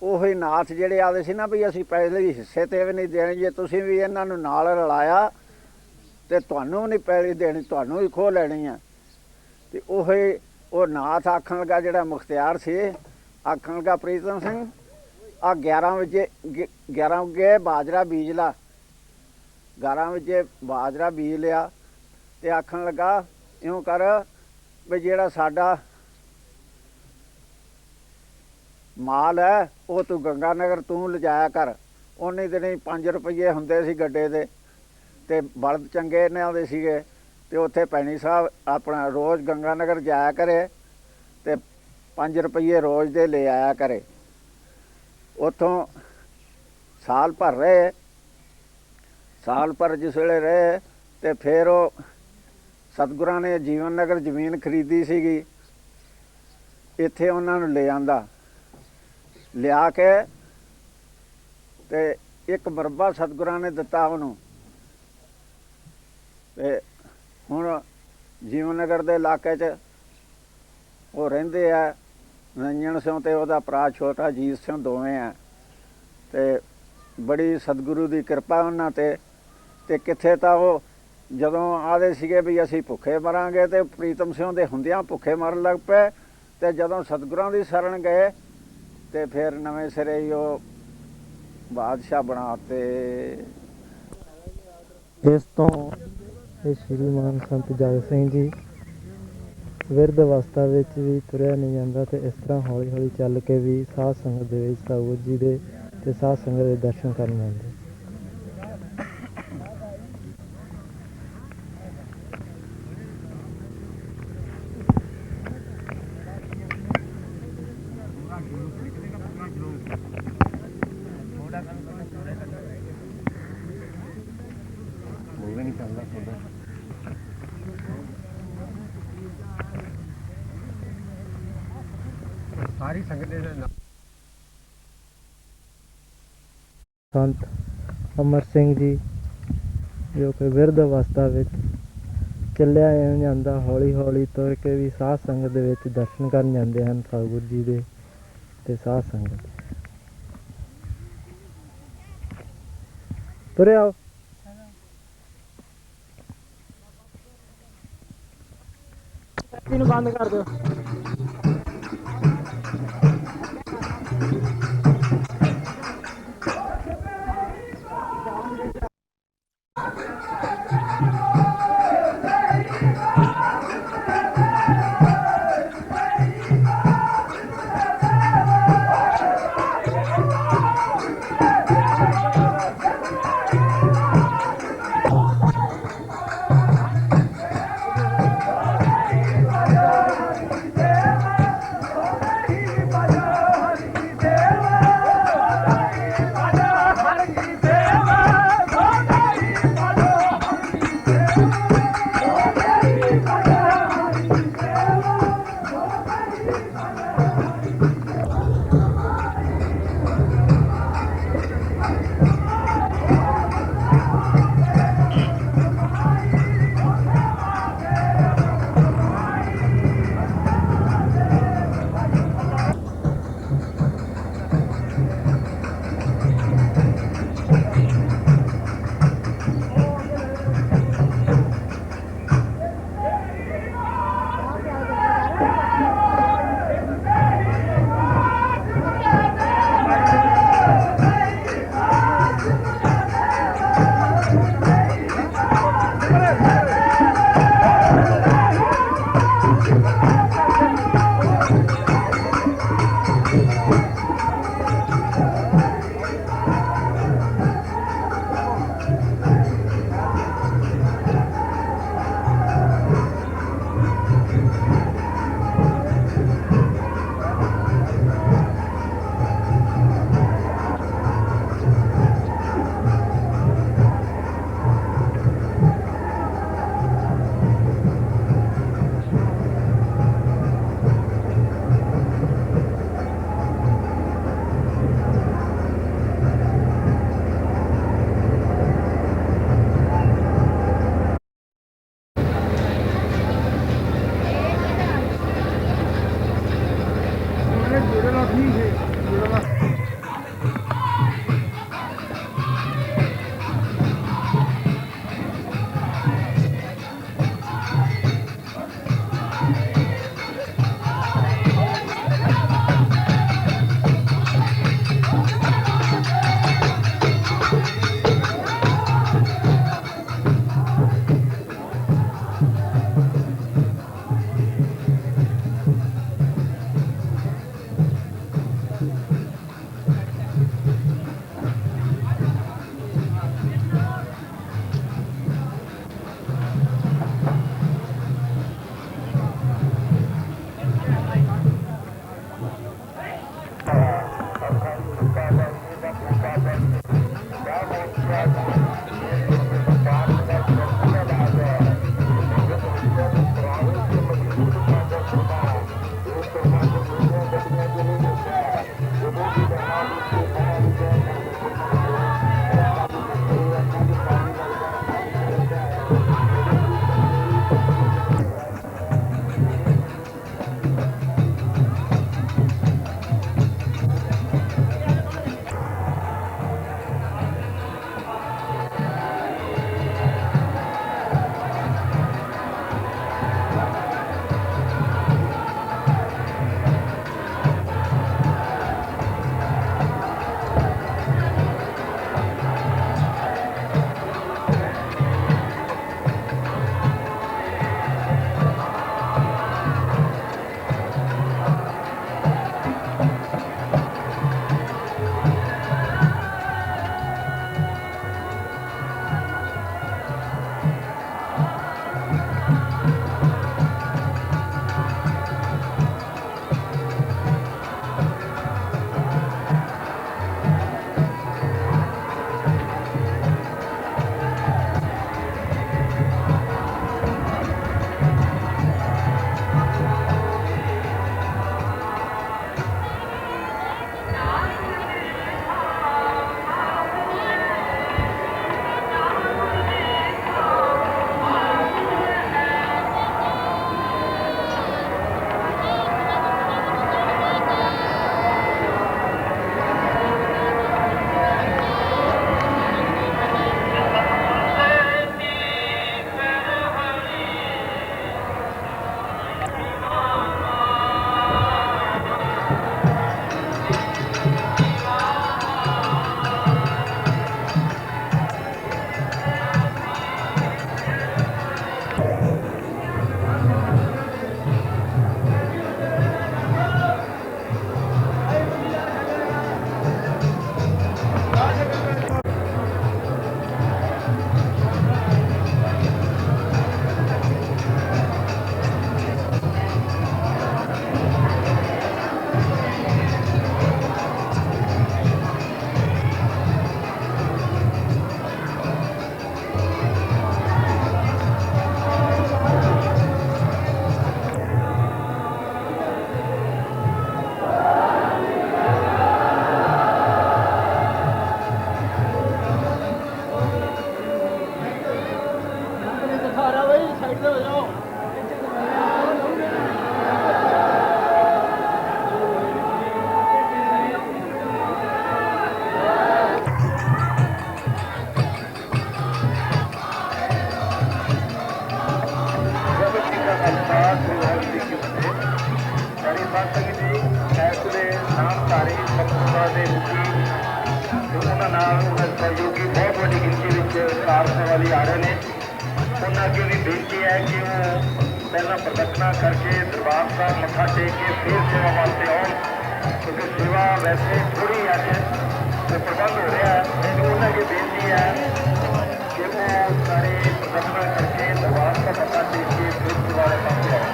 ਉਹੀ ਨਾਥ ਜਿਹੜੇ ਆਦੇ ਸੀ ਨਾ ਵੀ ਅਸੀਂ ਪਹਿਲੇ ਹਿੱਸੇ 'ਤੇ ਵੀ ਨਹੀਂ ਦੇਣੀ, ਜੇ ਤੁਸੀਂ ਵੀ ਇਹਨਾਂ ਨੂੰ ਨਾਲ ਰਲਾਇਆ ਅਤੇ ਤੁਹਾਨੂੰ ਵੀ ਨਹੀਂ ਪੈਲੀ ਦੇਣੀ, ਤੁਹਾਨੂੰ ਵੀ ਖੋਹ ਲੈਣੀ ਆ। ਅਤੇ ਉਹੀ ਉਹ ਨਾਥ ਆਖਣ ਲੱਗਾ ਜਿਹੜਾ ਮੁਖਤਿਆਰ ਸੀ, ਆਖਣ ਲੱਗਾ ਪ੍ਰੀਤਮ ਸਿੰਘ ਆ 11 ਵਜੇ ਬਾਜਰਾ ਬੀਜ ਲਾ। 11 ਵਜੇ ਬਾਜਰਾ ਬੀਜ ਲਿਆ ਅਤੇ ਆਖਣ ਲੱਗਾ ਇਉਂ ਕਰ ਵੀ ਜਿਹੜਾ ਸਾਡਾ ਮਾਲ ਹੈ ਉਹ ਤੂੰ ਗੰਗਾ ਨਗਰ ਤੂੰ ਲਿਜਾਇਆ ਕਰ। ਉਹਨੇ ਦਿਨ 5 ਰੁਪਈਏ ਹੁੰਦੇ ਸੀ ਗੱਡੇ ਦੇ, ਅਤੇ ਬਲਦ ਚੰਗੇ ਇਹਨਾਂ ਦੇ ਸੀਗੇ, ਅਤੇ ਉੱਥੇ ਭੈਣੀ ਸਾਹਿਬ ਆਪਣਾ ਰੋਜ਼ ਗੰਗਾ ਨਗਰ ਜਾਇਆ ਕਰੇ ਅਤੇ 5 ਰੁਪਈਏ ਰੋਜ਼ ਦੇ ਲੈ ਆਇਆ ਕਰੇ। ਉੱਥੋਂ ਸਾਲ ਭਰ ਰਹੇ, ਸਾਲ ਭਰ ਜਿਸ ਵੇਲੇ ਰਹੇ ਅਤੇ ਫਿਰ ਉਹ ਸਤਿਗੁਰਾਂ ਨੇ ਜੀਵਨ ਨਗਰ ਜ਼ਮੀਨ ਖਰੀਦੀ ਸੀਗੀ, ਇੱਥੇ ਉਹਨਾਂ ਨੂੰ ਲੈ ਆਂਦਾ। ਲਿਆ ਕੇ ਅਤੇ ਇੱਕ ਮਰਬਾ ਸਤਿਗੁਰਾਂ ਨੇ ਦਿੱਤਾ ਉਹਨੂੰ। ਅਤੇ ਹੁਣ ਜੀਵਨ ਨਗਰ ਦੇ ਇਲਾਕੇ 'ਚ ਉਹ ਰਹਿੰਦੇ ਆ, ਨੰਜਣ ਸਿੰਘ ਅਤੇ ਉਹਦਾ ਭਰਾ ਛੋਟਾ ਜੀਤ ਸਿੰਘ ਦੋਵੇਂ ਆ। ਅਤੇ ਬੜੀ ਸਤਿਗੁਰੂ ਦੀ ਕਿਰਪਾ ਉਹਨਾਂ 'ਤੇ। ਅਤੇ ਕਿੱਥੇ ਤਾਂ ਉਹ ਜਦੋਂ ਆਦੇ ਸੀਗੇ ਵੀ ਅਸੀਂ ਭੁੱਖੇ ਮਰਾਂਗੇ ਅਤੇ ਪ੍ਰੀਤਮ ਸਿੰਘ ਦੇ ਹੁੰਦਿਆਂ ਭੁੱਖੇ ਮਰਨ ਲੱਗ ਪਏ। ਅਤੇ ਜਦੋਂ ਸਤਿਗੁਰਾਂ ਦੀ ਸ਼ਰਨ ਗਏ ਅਤੇ ਫਿਰ ਨਵੇਂ ਸਿਰੇ ਹੀ ਉਹ ਬਾਦਸ਼ਾਹ ਬਣਾਤੇ। ਇਸ ਤੋਂ ਇਹ ਸ਼੍ਰੀਮਾਨ ਸੰਤ ਜਗਤ ਸਿੰਘ ਜੀ ਬਿਰਧ ਅਵਸਥਾ ਵਿੱਚ ਵੀ ਤੁਰਿਆ ਨਹੀਂ ਜਾਂਦਾ, ਅਤੇ ਇਸ ਤਰ੍ਹਾਂ ਹੌਲੀ ਹੌਲੀ ਚੱਲ ਕੇ ਵੀ ਸਾਧ ਸੰਗਤ ਦੇ ਵਿੱਚ ਸਤਿਗੁਰੂ ਜੀ ਦੇ ਅਤੇ ਸਾਧ ਸੰਗਤ ਦੇ ਦਰਸ਼ਨ ਕਰਨ ਜਾਂਦੇ। ਸਾਰੀ ਸੰਗਤ ਦੇ ਨਾਲ ਸੰਤ ਅਮਰ ਸਿੰਘ ਜੀ ਜੋ ਕਿ ਬਿਰਧ ਅਵਸਥਾ ਵਿੱਚ ਚੱਲਿਆ ਜਾਂਦਾ, ਹੌਲੀ ਹੌਲੀ ਤੁਰ ਕੇ ਵੀ ਸਾਧ ਸੰਗਤ ਦੇ ਵਿੱਚ ਦਰਸ਼ਨ ਕਰਨ ਜਾਂਦੇ ਹਨ ਸਤਿਗੁਰੂ ਜੀ ਦੇ ਅਤੇ ਸਾਧ ਸੰਗਤ। ਤੁਰੇ ਆਓ। ਨੂੰ ਬੰਦ ਕਰ ਦਿਓ। सहयोगी बहुत बड़ी गिनती कारने वाली आ रहे हैं उन्होंने अगे भी बेनती है कि वो पहला प्रदक्षिणा करके दरबार साहब मत्था टेक के फिर सेवा वास्ते आउन क्योंकि सेवा वैसे थोड़ी अज तो प्रबंध हो रहा है लेकिन उन्होंने अगे बेनती है कि वो सारे प्रदक्षिणा करके दरबार साहब मत्था टेक के फिर सेवा वास्ते आउन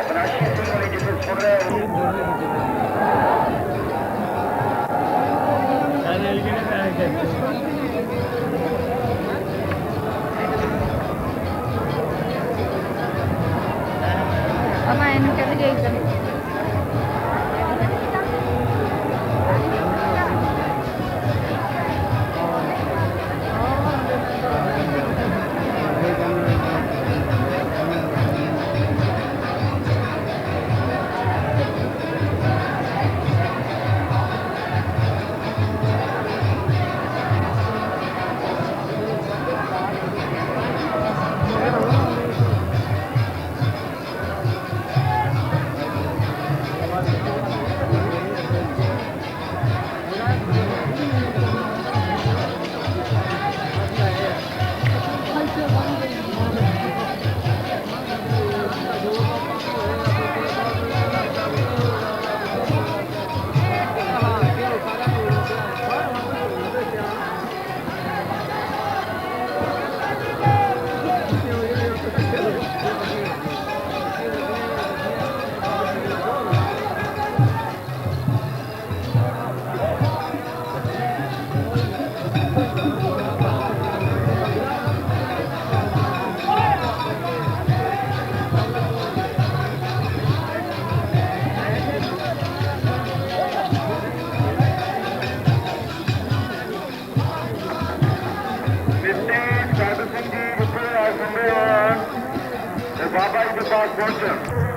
अविनाशी सिंह वाली जिसे सुन रहे Pamain ka lagi kami. बाबा जी के पास पहुंचे